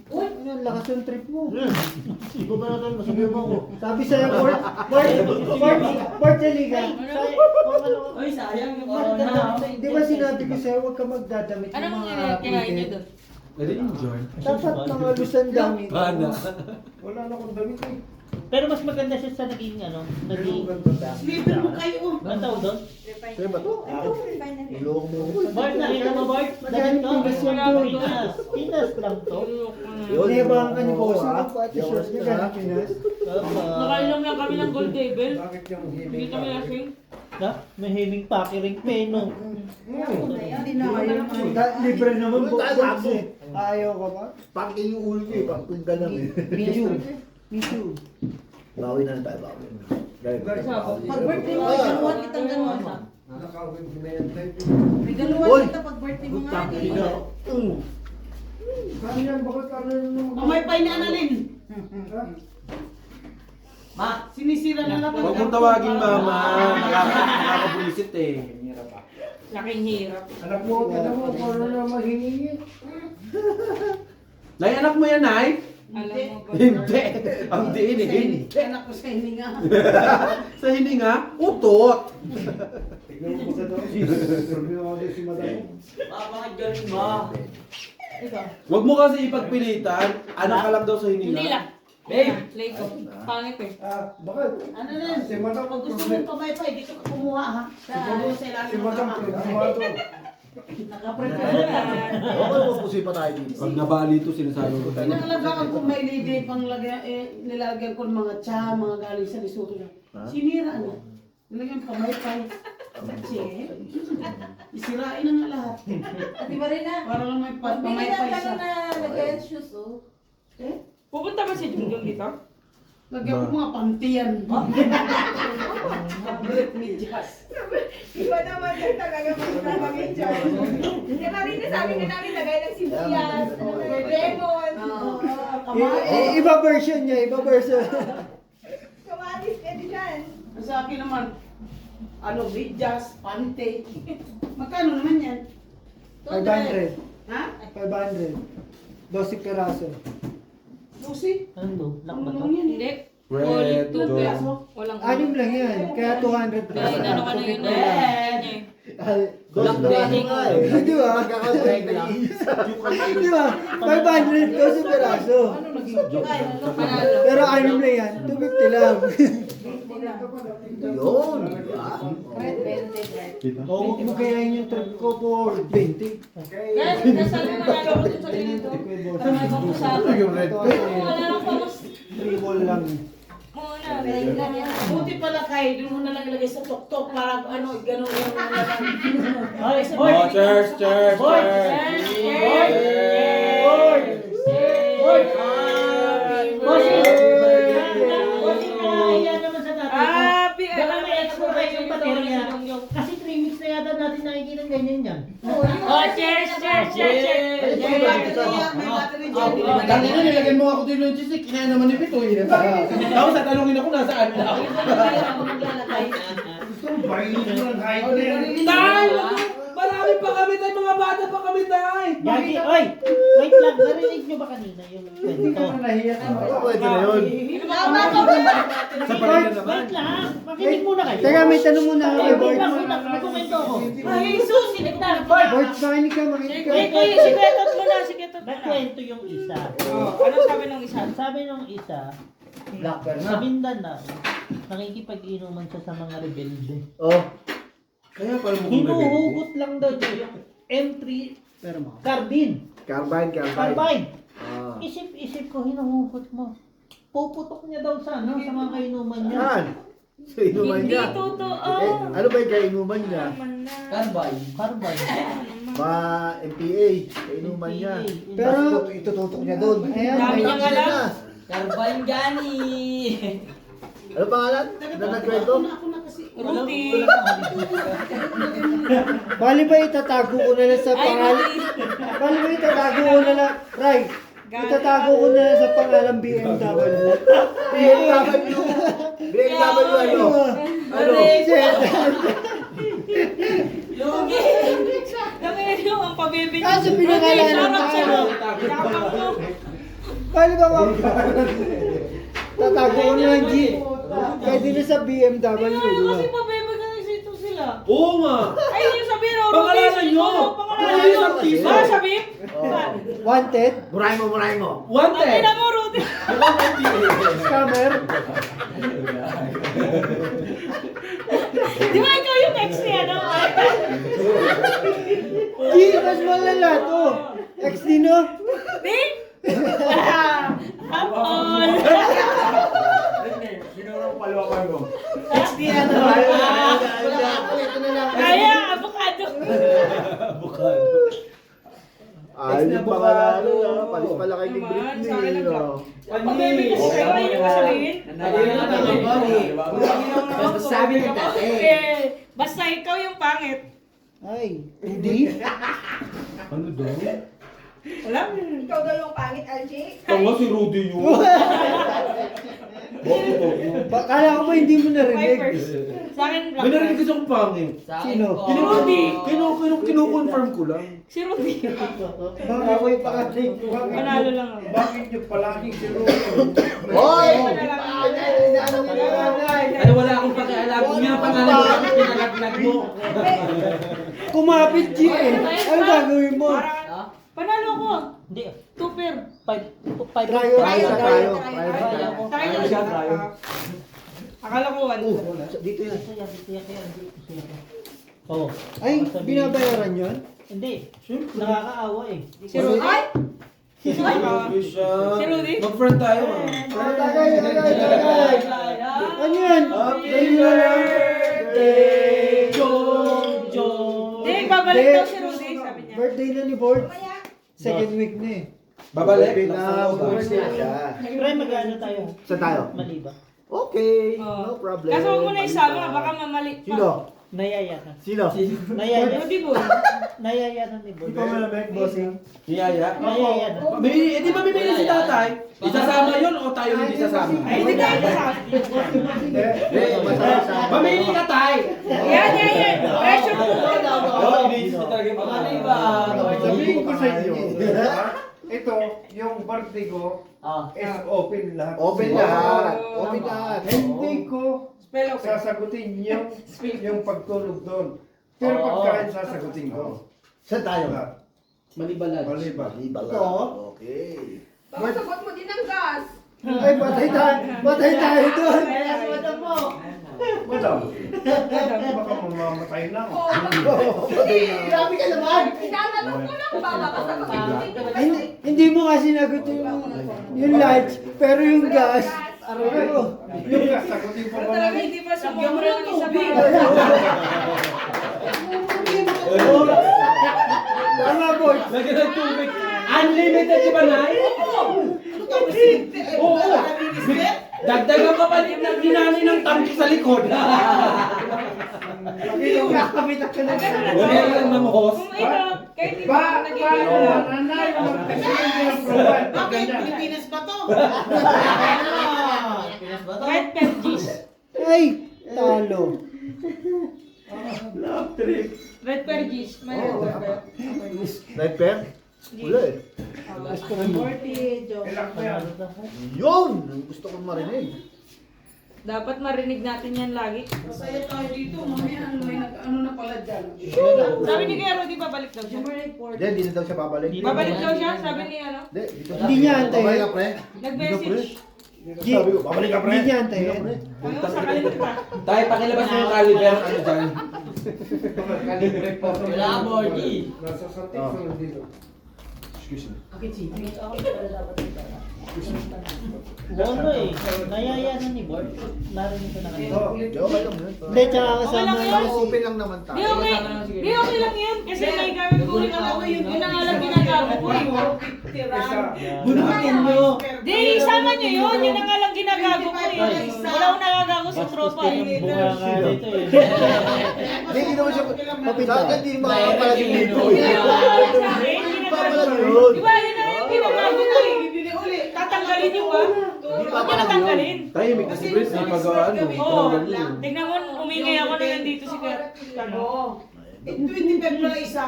Uy, ang lakas ng trip mo. Iba ba natin? Masabihan mo ako. Sabi sa'yo, Bart Jaliga. Ay, sayang yung Di ba sinabi ko sa'yo, huwag ka magdadamit ng Anong mga kinain niyo doon? Enjoy. Dapat mga lusan damit. Bana. Wala na akong damit eh. Pero mas maganda siya sa naging ano, naging... Sleeping mo kayo. Ano tawag doon? Sa'yo ba ito? Refinery. Iloko mo. Bart, nakita mo Bart? Magaling Damit tigas to? yan doon. Pinas. Pinas lang to. Hindi ba ang kanyang boss? Ang pati-shirt niya galing Pinas. Nakainom lang kami ng Gold Devil. Bakit yung Hindi kami lasing. Na? May heming pakiring peno. Hindi na kayo. Libre naman box eh. Ayaw ka ba? Pangkin yung ulo ko eh. Pangkin ka lang eh. Me too. Bawi na lang tayo. Bawi na. Dahil Pag birthday mo, galuhan kitang ganon. nakawin ko na yan tayo. May galuhan Uy! kita pag birthday mo nga. Kaya yan, bakit ano yung... Mamaypay ni Annalyn. Ma, sinisira na lang. Huwag mong tawagin mama, nakakabulisit eh. Laking hirap. Anak mo, paano na mahingi? Nay, anak mo yan, Nay? Alam mo ba? Hindi. Ang diin eh. Hindi. Anak ko sa hininga. Sa hininga, utot. Tignan mo sa doon. Sabi ako din si madam. Bakit ganun ba? Huwag mo kasi ipagpilitan. Anak ka lang daw sa hininga. Hindi lang. Babe! Lay ko. Pangit eh. Bakit? Ano na? Si madam, Pag gusto mong pamaypay, dito ka kumuha ha. Sa ilalim si ng madam, kama. problemato. Nakaprepare na. okay, pupusi pa tayo dito. Pag nabali ito, sinasabi ko tayo. Pinangalagaan ko may lidi pang lagyan, nilalagyan ko ng mga tsa, mga galing sa Lesotho na. Sinira na. Nilagyan pamaypay. Che. Isirain na nga lahat. Di ba rin na? Para lang may Pag pamaypay binigyan siya. ka na lagayan shoes, oh. Pupunta ba si Junjun dito? Lagyan ko mga pantiyan. Medyas. Iba naman yung talaga magpapagay dyan. Kaya marina sabi ka namin lagay ng sibuyas, lemon, Iba version niya, iba version. kamatis, pwede dyan. Sa akin naman, ano, medyas, pante. Magkano naman yan? 500. Ha? 500. 12 peraso. Pusi. Ano? Lock ba to? Hindi. Red, Two gold. pesos. Walang Anim lang yan. Kaya 200 plus. Kaya inano ka na yun na Dos na ano nga eh. Di ba? Di ba? 500 ko sa peraso. Pero anim lang yan. 250 lang. Yun. O huwag mo kayain yung trip ko for 20. Guys, nasaan mo manalo ko dun sa ganito? Para may mapusahan. Yung red ko. Wala lang pa mas... 3 wall lang. Muna. Buti pala kay, doon mo na lang ilagay sa tok-tok para ano, gano'n yung Ay, Oh, cheers, cheers, Boy! cheers. Boy! Boy! Happy Baka may extra kayo yung baterya. Kasi 3 weeks na yata natin nakikita ganyan yan. Oh, cheers, cheers, cheers, cheers. Dati na nilagyan mo ako din ng chisik, kaya naman ni Pito eh. Tapos tatanungin ako nasaan na ako. Dahil! Marami pa kami tayo, mga bata pa kami tayo! Gagi, oy! Wait lang, narinig nyo ba kanina yung kwento? Pwede na yun. Sa parang naman. Wait lang, makinig muna kayo. Teka, may tanong muna ako kay Wait Bart. lang, wait lang, may komento ako. Ay, Jesus, sinigtan. Bart, makinig ka, makinig ka. Wait, wait, sikretot mo na, sikretot mo May na. kwento yung isa. Oh, anong sabi ng isa? Sabi nung isa, sa Mindanao, nakikipag-inuman siya sa mga rebelde. Oh. Kaya pala mo Hinuhugot lang daw niya yung M3 carbine. Carbine. Isip-isip ko, hinuhugot mo. Puputok niya daw sa mga kainuman niya. Yan. Sa inuman Hindi niya. totoo. Ano ba yung kainuman niya? Carbine. Ba, MPA. Kainuman niya. Pero, itututok niya doon. Ayan, Dami niya nga lang. Carbine Gani! Ano pangalan? Na nagkwento? Rudy. Bali ba itatago ko na lang sa pangalan? Bali ba itatago ko na lang? Ray, itatago ko na lang sa pangalan BMW. BMW? BMW ano? Ano? Lugi. Dami yung ang pabibig. Kaso pinangalan ng pangalan. Bali ba ba? Tatago ko na lang Jeep. Pwede na sa BMW. Kasi pabibig ka ito sila. Oo nga. Ay, yung sabihin, Rudy. Pangalanan nyo. Pangalanan nyo. Ah, sabihin? Wanted? Buray mo. Ang Wanted. ina mo, Rudy. Scammer? Di ba ikaw yung ex niya, no? Di, mas malala to. Ex din no? Di? Hapon. Sino ang palawakan mo? Ex niya, no? Ito na lang. Kaya, avocado. Ay, yung pangalan. Palis pala kay King Britney. Pabibig kasi kayo, ayun yung sabihin. Sabi ng dati. Basta ikaw yung pangit. Ay, hindi. Ano daw? Wala. Ikaw daw yung pangit, LJ. Tanga si Rudy yun. Kala ko ba hindi mo narinig? Vipers. Sa akin, May narinig kasi akong pangit. Sino? Rudy. Kino-confirm ko lang. Si Rudy. Baka ko yung pangalan. Manalo lang ako. Bakit niyo palagi si Rudy? Hoy! Ano wala akong pakialam. Kung yung pangalan mo, pinalaglag mo. Kumapit G eh. Ano gagawin mo? Panalo ko. hindi. Tuper. Tayo. Akala ko one. Dito yan. Dito yan. Oh. Ay, binabayaran yun? Hindi. Nakakaawa eh. Si Rudy? Si Rudy? Mag-friend tayo ah. Tagay. Ano yan? Happy birthday, John. Hindi, babalik daw si Rudy, sabi niya. Birthday na ni Bort. Second week na eh. Babalik. Birthday siya. Pre, mag-ano tayo? Saan tayo? Maliba. Okay, Oh. no problem. Kaso huwag mo na isama, baka mamali pa. Sino? Nayayatan. Sino? Nayayatan. Rudy po. Nayayatan ni Boy. Hindi pa malamig, bossing. Niyaya. Nayayatan. Di ba bibili si tatay? Isasama yun o tayo hindi sasama? Ay, hindi tayo kasama. Mamili ka tay! Yan. Pressure po. Oo, iniisip ko talaga yung pangalan. Sabihin ko sa inyo. ito, yung Vertigo, Ah. is open lahat. Open lahat. Open lahat. Hindi ko Spell open. sasagutin yung pagtulog doon. Pero pagkain sasagutin ko. Saan tayo? Malibalad. Maliban. Ito? Okay. Baka sagot mo din ang gas. Ay, patay tayo doon. Kaya sa mata mo. Madam, baka mamamatay na ako. Grabe ka naman. Tinatanong ko lang ba? Baka sagutin mo din Hindi mo nga sinagot yung lunch, pero yung gas, ano? Yung sasagutin ko Pero ba? talaga hindi pa sumubra ng isa pa. Tama, boy. Lagyan ng tubig. Unlimited di ba, Nay? Oo. Dagdagan ka pa rin ng ginani ng tangki sa likod. Kakabitak ka na. Wala lang ng host. Kung ito, kahit hindi Ba, pa paano nagiging... mo? Nanay, mag-testing yung provide. Bakit? Pilipinas ba to? Red Pergis. Ay, talo. Love trip. Red Pergis. May red pepper. Sniper? Wala eh. Ilang ko yan? Yun! Gusto kong marinig. Dapat marinig natin yan lagi. Masaya tayo dito. Mamaya ano na pala dyan. Sabi ni Kuya Rudy, babalik daw siya. Hindi na daw siya babalik. Babalik daw siya, sabi ni ano. Hindi niya antayin. Babay ka, pre. Nag-message. Sabi ko, babalik ka, pre. Hindi niya antayin. Ano, sakalin kita. Tayo, pakilabas mo yung caliber. Ano dyan? Wala, Borgie. Nasa satik ko lang dito. Bakit si? Bono eh. Nayayanan ni Bort. Narinig ko na kanina. Okay lang yun. Hindi, tsaka kasama Okay lang yung yun. open lang naman tayo. Di okay. Di okay lang yun. Kasi may gawin ko rin ako. Yun ang alam ginagawa ko eh. Bunutin nyo. Di, isama nyo yun. Yun ang alam ginagawa ko eh. Wala akong nagagawa sa tropa eh. Bunga nga dito eh. Hindi naman siya papinta. Sa akin, hindi makakapalagin dito eh. Di ba, yun ang ginagawa ko eh. Tatanggalin yung ba? Huwag nyo natanggalin. Tayo, may kasi Chris, may pag-ano. Oo. Tignan mo, umingay ako na nandito si Kuya. Oo. 25 na isa.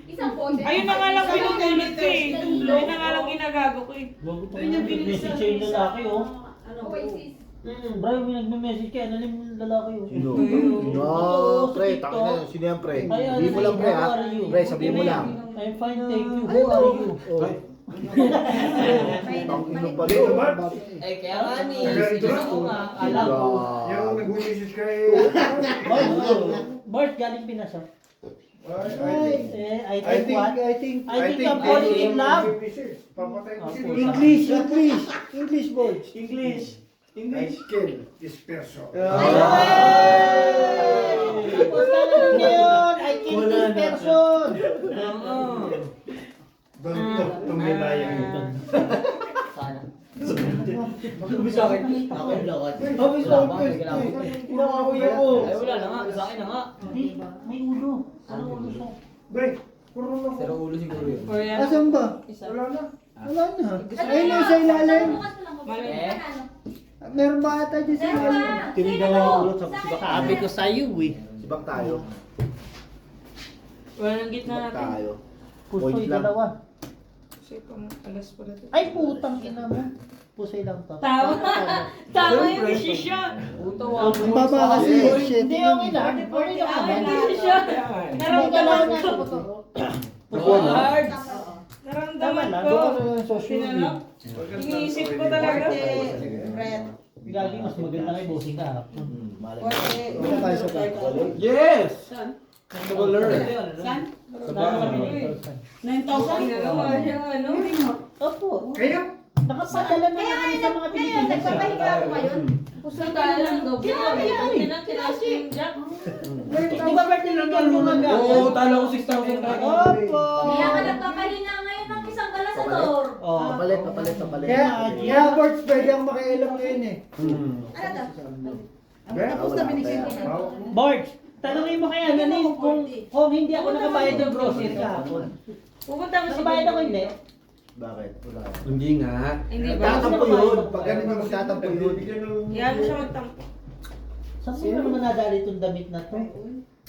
Isang bote. Ayun na nga lang pinutulot ko eh. Ayun na nga lang ginagago ko eh. Bago pa nag-message siya yung lalaki oh. Oasis. Bro, may nag-message kaya ano yung lalaki oh. Sino? No, pre, takin na yun. Sino yan, pre? Sabihin mo lang, pre, ha? Pre, sabihin mo lang. I'm fine, thank you. Who are you? Ino pa rin. Eh, kaya nga ni, Ganito na. Alam ko. Yung nag-message kay... Bart, galing Pinas oh. I I think what? think I think I'm falling in love. Papatay ko sila. English, boys. I kill this person. Tapos na naman ngayon, I kill this person. Don't talk to me like Sabi sa akin, ako yung lakad. Sabi sa akin, Kinakakuya ko. Ay, wala na nga. Sa akin na nga. May ulo. Ano ulo siya? Bre, puro na ako. Pero ulo siguro yun. Asan ba? Wala na. Wala na. Ayun na sa ilalim. Eh? Meron ba ata dyan sa ilalim? Tinigaw yung ulo sa sibak. Sabi ko sa'yo eh. Sibak tayo. Wala nang gitna Sibak natin. tayo. Pusoy Point lang. dalawa. Kasi pang alas pala ito. Ay putang ina mo. Pusoy lang to. Tama. Tama yung decision. Puto Ang baba kasi. Shit. Hindi okay lang. Okay lang Tama yung naman. decision. Naramdaman ko. Hard. Naramdaman Tama ko. lang. Doon ka na lang sa social media. Iniisip ko talaga. Gagi, mas maganda kay bossing ka. Wala tayo sa pagkakali. Yes! Scholar. Saan? Nasa kami ni 9,000? Ginagawa niya ano. Opo. Kaya? Nakapadala na naman sa mga Pilipinas. Nagpapahinga ako ngayon. Gusto tayo lang daw. Tinaas yung jack. Di ba birthday ng tulungan ka? Oo, talo ko 6,000 tayo. Opo. Kaya ka nagpapahinga ngayon ng isang galasador. Oh. Papalit. Kaya, Borts, pwede akong makialam ngayon eh. Tapos na binigyan ko. Barge, tanongin mo kaya nanin kung hindi ako nakabayad ng grocery kahapon. Pupunta mo si Nakabayad ako hindi? Bakit? Wala. Hindi nga. Hindi ba? Magtatampo yun. Pag ganun yung magtatampo yun. Yan mo siya magtampo. Saan mo naman nadali itong damit na to?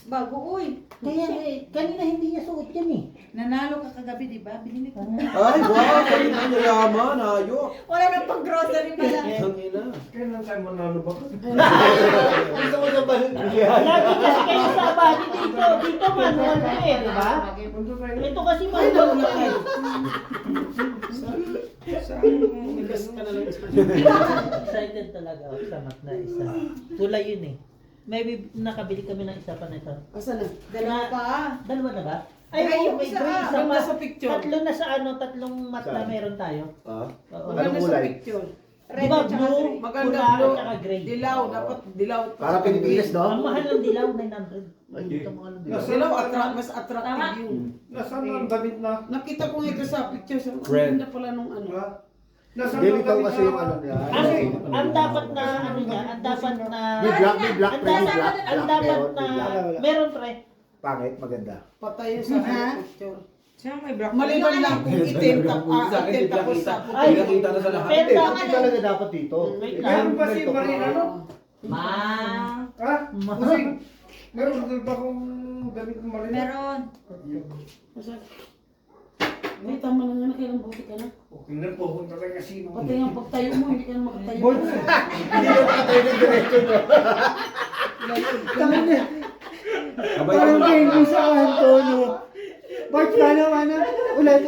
Bago, uy. Kaya kanina hindi niya suot yan eh. Nanalo ka kagabi, di ba? Binili ko. Ay, wow! Kayo na yaman, ayok. Wala nang pang grocery pala. Tangina. Kailan tayo manalo ba? Gusto ko sa balilihan. Lagi kasi kayo sa body dito. Dito manual na eh, di ba? Ito kasi manual na eh. Excited talaga ako sa mat na isa. Kulay yun eh. Maybe nakabili kami ng isa pa nito. Asa na? Dalawa pa. Dalawa na ba? Ay, oo, yung may isa, isa Ganda pa. sa picture. Tatlo na sa ano, tatlong mat na Saan? meron tayo. Ah? Oo. Anong Maganda sa kulay? picture. Di ba blue, Maganda pula, blue. at saka gray? Dilaw, dapat dilaw. Para Pilipinas, no? Ang mahal ng dilaw, 900. Ay, dito mahal ng dilaw. Dilaw, mas attractive yun. Nasaan ang damit na? Nakita ko nga ito sa picture. Ang Red. ganda pala nung ano. Ha? Nasaan Hindi ang ikaw damit kasi yung ano niya. Ang dapat na ano niya, ang dapat na May black, may black, ang may dapat, black. ang Black dapat meron, na may black. meron pre. Pangit, maganda. Patay yun sa ano, picture. Siya may black. Maliban lang kung itim tapos sa Ay, Hindi nakita na sa lahat. pero Hindi, dapat hindi talaga dapat dito. Wait Meron lang. ba si Marina, no? Ma. Ha? Kasi, meron ba kung damit ng Marina? Meron. Ay, tama na nga, kailang buti ka na. Okay na po, kung talaga sino. Pati nga pagtayo mo, hindi ka na makatayo. Hindi na tatay ng diretso niya. Abay, Parang kayo sa Antonio. Bart, paano? Ulit.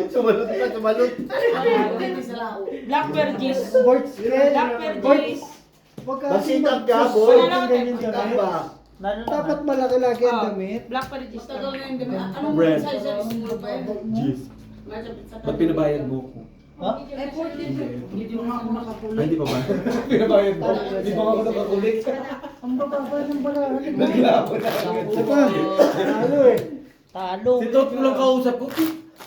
Sumalot ka, sumalot. Black Burgess. Bart, Black Burgess. Masitap ka, boy. Ano Ganyan damit ba? Lalo na Dapat malaki lagi ang damit. Black Burgess. Tagal na yung dami. Anong Red. size mo pa yan? Jeez. Ba't pinabayad mo ko? Ha? Eh, 14. Hindi mo nga ako Ay, nakapulit. hindi pa ba? Pinabayad mo. Hindi pa ako nakakulit. Ang bababa ng balahan. Naglabo na. Ito pa. Ano eh. Talo. Si Tot lang kausap ko.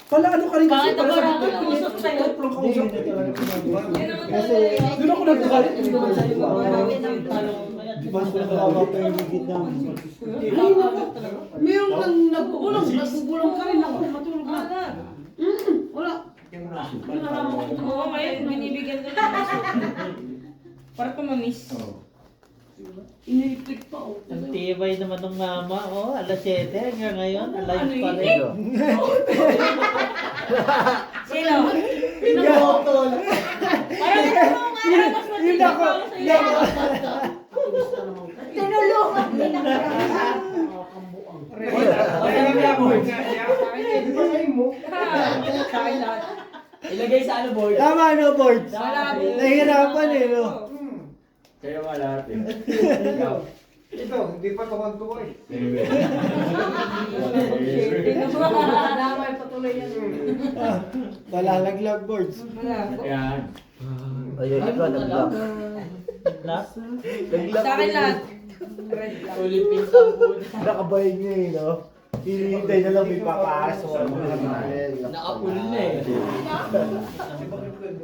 Pala ano ka rin kasi Bakit pala ako sa lang ang usap sa'yo? Tot lang kausap ko. Kasi, Doon ako nagkakalit. Hindi naman sa'yo. di ba sila kawawa pa yung higit namin. Meron kang nagbubulang ka rin ako, matulog na. Wala. Oo, ngayon binibigyan ko ng masok. Para pamamis. Iniipit pa oh. Ang tibay naman ng mama, oh. Alas 7 hanggang ngayon, alive Ano pa yun? rin. Sino? Pinapotol. Parang ito mo nga, mas matindi pa ako sa'yo. Tinulungan din ako. Di ba sa'yo mo? Sa akin lahat. Ilagay sa ano board? Tama, no, board. Wala. Nahihirapan eh, no? Kayo nga lahat eh. Ito, hindi pa tuwan-tuwa eh. Damay patuloy yan. Malalaglag boards. Yan. Ayun, ito, naglag. Black? Naglag. Sa akin lahat. Philippines ang food. Nakabayin niya eh, no? Hinihintay na lang may papasok. Nakapul na eh.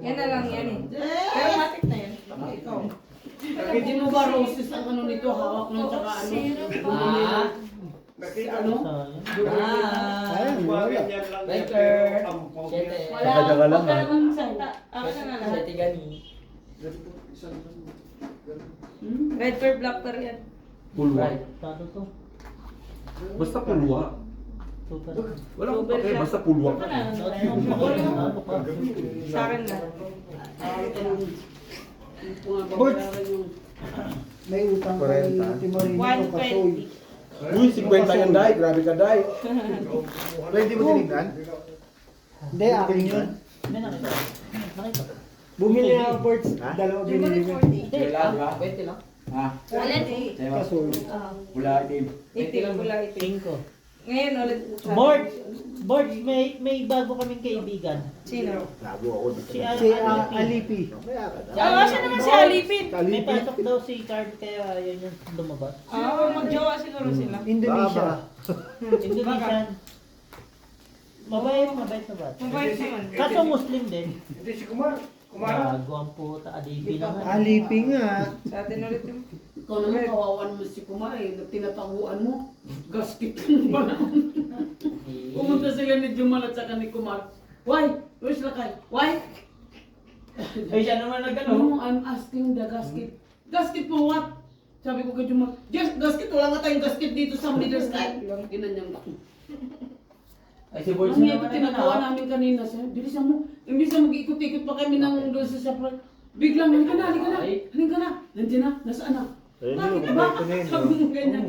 Yan na lang yan eh. Pero matik na yan. Ikaw. Hindi mo ba roses ang ano nito, hawak ng tsaka ano? Ah. Si ano? Ayun, wala. Better. Wala. Saka lang, Huwag ka ha? naman salta. Akin na nga lahat. Tigani. Red per black per yan. Pulwa. Talo to. Basta pulwa. Super. Wala akong pake, basta pulwa. Ano na? Ano ka? Sa akin lahat. May utang kay Timorino ko pasoy. 120. Uy, 50 yan, Day. Grabe ka, Day. Pwede mo tinignan? Hindi, akin yun. Hindi nakita. Nakita. Bumili na ako boards. Dalawa binili ko. Kailan ba? 20 lang. Ha? Ulit. Pasoy. Wala din. Itim. Wala itim. 5. Ngayon ulit. Board, may bago kaming kaibigan. Sino? Lago ako. Si Si Alipi. Alipi. Ah, siya naman si Alipin. May pasok daw si card kaya yun yung lumabas. Ah, magjowa siguro sila. Indonesia. Indonesian. Mabait na ba? Mabait naman. Kaso Muslim din. Hindi si Kumara. Bago ang puta, Alipi naman. Alipi nga. Sa atin ulit yung... Ikaw naman kawawa naman si Kumar eh, tinataguan mo. Gasket mo ba naman? Pumunta sila ni Jumal at saka ni Kumar. Why? Where's Lakay? Why? Ay, siya naman nagano. No, I'm asking the gasket. Gasket for what? Sabi ko kay Jumar, Jess, gasket, wala nga tayong gasket dito sa middle sky. Ginanyang ako. Ay, si Boy Ang ito tinatawa namin kanina siya. Bilisan mo. Imbis na mag-ikot-ikot pa kami ng doon sa Sapra. Biglang, halika na, halika na. Halika na. Nandiyan na. Nasaan na? Bakit ba? Sabi mo ganyan.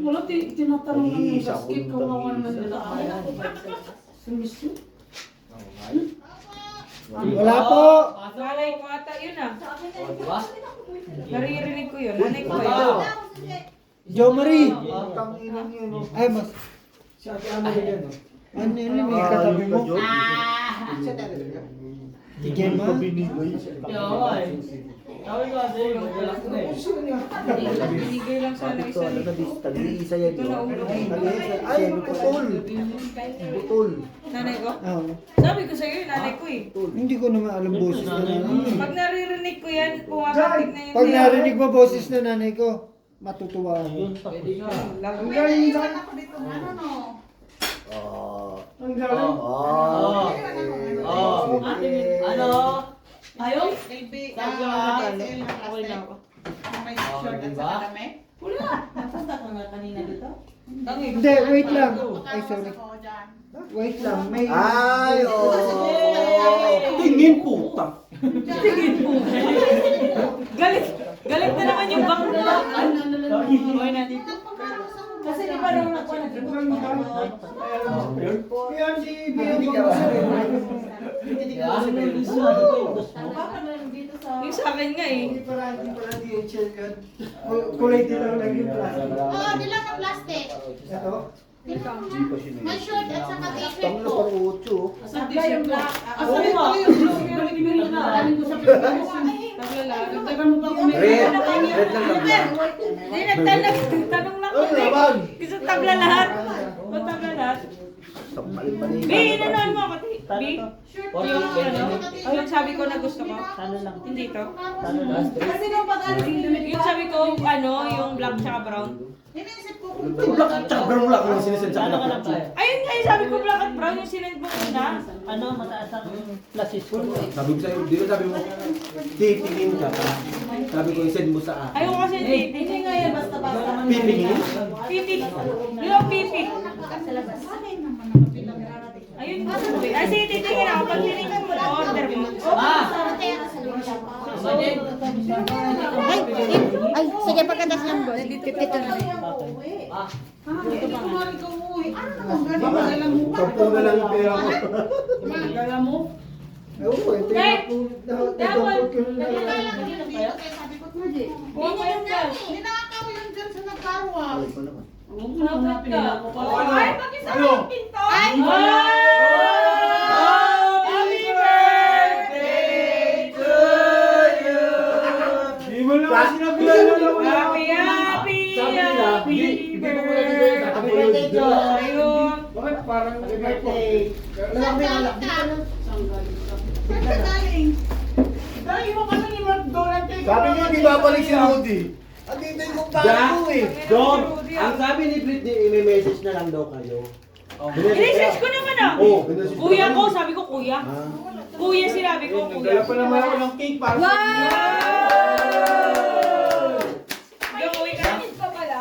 Wala, tinatanong lang yung gasket. Kawawa naman nila. Sumisyo. Wala po. Nanay ko ata yun ah. Diba? Naririnig ko yun. Nanay ko yun. Jo Marie. Tanginang yun, no? Ay, mas. Si Ate Ana yan, no? Ano yun, may katabi mo? Tigyan mo. Binigay lang sana isa. Tag-iisa yan. Ito na ulo. Ay, putol. Putol. Nanay ko? Oo. Sabi ko sa'yo, nanay ko eh. Hindi ko naman alam boses na nanay. Pag naririnig ko yan, pumakatig na yun. Pag narinig mo boses na nanay ko, matutuwa ako. Ang galing sa ako dito, ano no? Ang galing. Ano? Ayaw? Baby, Okay na ako. may short at saka dami. Wala. Napunta ka nga kanina dito. Hindi, wait lang. Ay, sorry. Ako dyan. Wait lang. May... Ay, Tingin puta. Galit! Galit na naman yung bang na. Okay na. Kasi di ba nung nakuha na yan si Bianca. Yung sa akin nga eh. Hindi pala DHL yun. Kulay din lang lagi yung plastic. Oo, dilang ng plastic. Ito? May short at saka t-shirt Tang na ko. parang utso. Sabi yung black. Asan ito yung blue? Balik mo rin na. Alam ko sa Pilipinas. Dagdagan mo pa kung may Red lang lang. Hindi, nagtanong. Tanong lang ko eh. Gusto tabla lahat. Gusto tabla lahat. B, inanoan mo ako. B? Yung ano? Yung sabi ko na gusto ko. Hindi to. Kasi nung pag-ano Yung sabi ko, ano, yung black tsaka brown. Iniisip ko Black at tsaka brown lang ang sinisend sa akin. Ayun nga, yung sabi ko black at brown yung sinend mo una. Ano, mataas ang plasis ko. Sabi ko sa'yo, di ba sabi mo, titingin ka pa. Sabi ko, isend mo sa akin. Ayaw ko kasi dating. Hindi nga yan, basta-basta. Pipingin? Pipi. Yung pipi. Ayun nga. Ay, sige, titingin ako. Pag tinignan mo, order mo. Ay, sige, pagkatas ng boss. Ito na. Ito pa nga. Ano naman, gano'n? Sampu na lang yung pera mo. Gala mo? Oo, ito yung napupod ko na lang. Sabi ko, hindi nakakaw yung dyan sa nagkarwa. Oo, hanapin nila ako pa. Ay, mag-isa yung pinto. Ay! Happy birthday to you. Di mo lang sinabihan na lang. Happy birthday to you. Bakit parang birthday? Saan galing ka? Saan ka galing? Dahil mo kami ni Mark Dolante. Sabi niya, di babalik si Rudy. Andito yung tago eh. Dom, ang sabi ni Britney, may message na lang daw kayo. I-message ko naman ah. Oo. Kuya ko, sabi ko kuya. Kuya sinabi ko, kuya. Kaya pa naman ako ng cake para Wow! May init pa pala.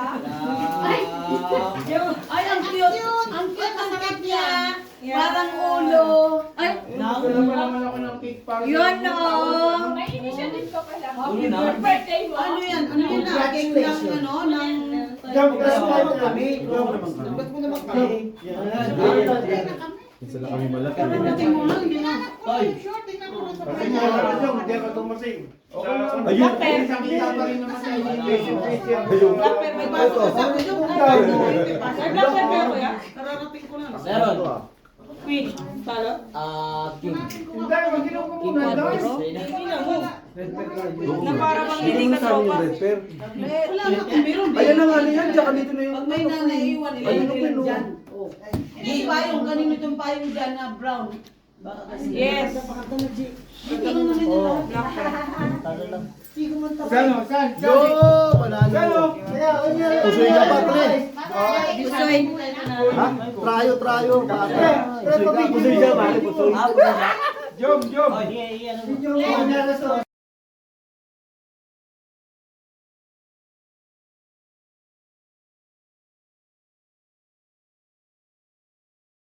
Ay, ang cute. Ang cute ng cake niya. Parang ulo. Ay, Kaya pa naman ako ng cake para Yun no. May initiative ka pala. Happy birthday mo. ano yan? Ano yun na? Cake ng ano? Ng... Jump, kasi naman kami. Ba't mo naman kami? Isa lang kami malaki. Pagdating mo lang, hindi na. Short, tingnan mo sa Kasi nga naman yung hindi ako tumasing. Okay na ako. Ayun. Nakita pa rin naman sa invitation. Black pair, may Bago bago. ka sa akin yung May black pair kayo kuya? kararating ko lang. Meron. Queen. Talo? King. Hindi, mag-inom ko muna. Hindi na mo. Na para bang Hindi hindi mo ka sabi yung tropa. red pair. Wala na, meron din. Ayan na nga yan, tsaka dito na yung... Pag may nanaiwan, Ayun, ilalagay okay, lang no. dyan. Oh. Yung payong, kanino itong payong dyan na brown. Baka kasi. Yes. Ito na naman nila. Black pair. Talo lang. Saan? Saan? Yo! Panalo! Tusoy ka pa, pre. Usoy. Ha? Trayo. Tusoy ka, pare. Tusoy. Ah, Jom. Oh, iya, iya. Ano mo? Yung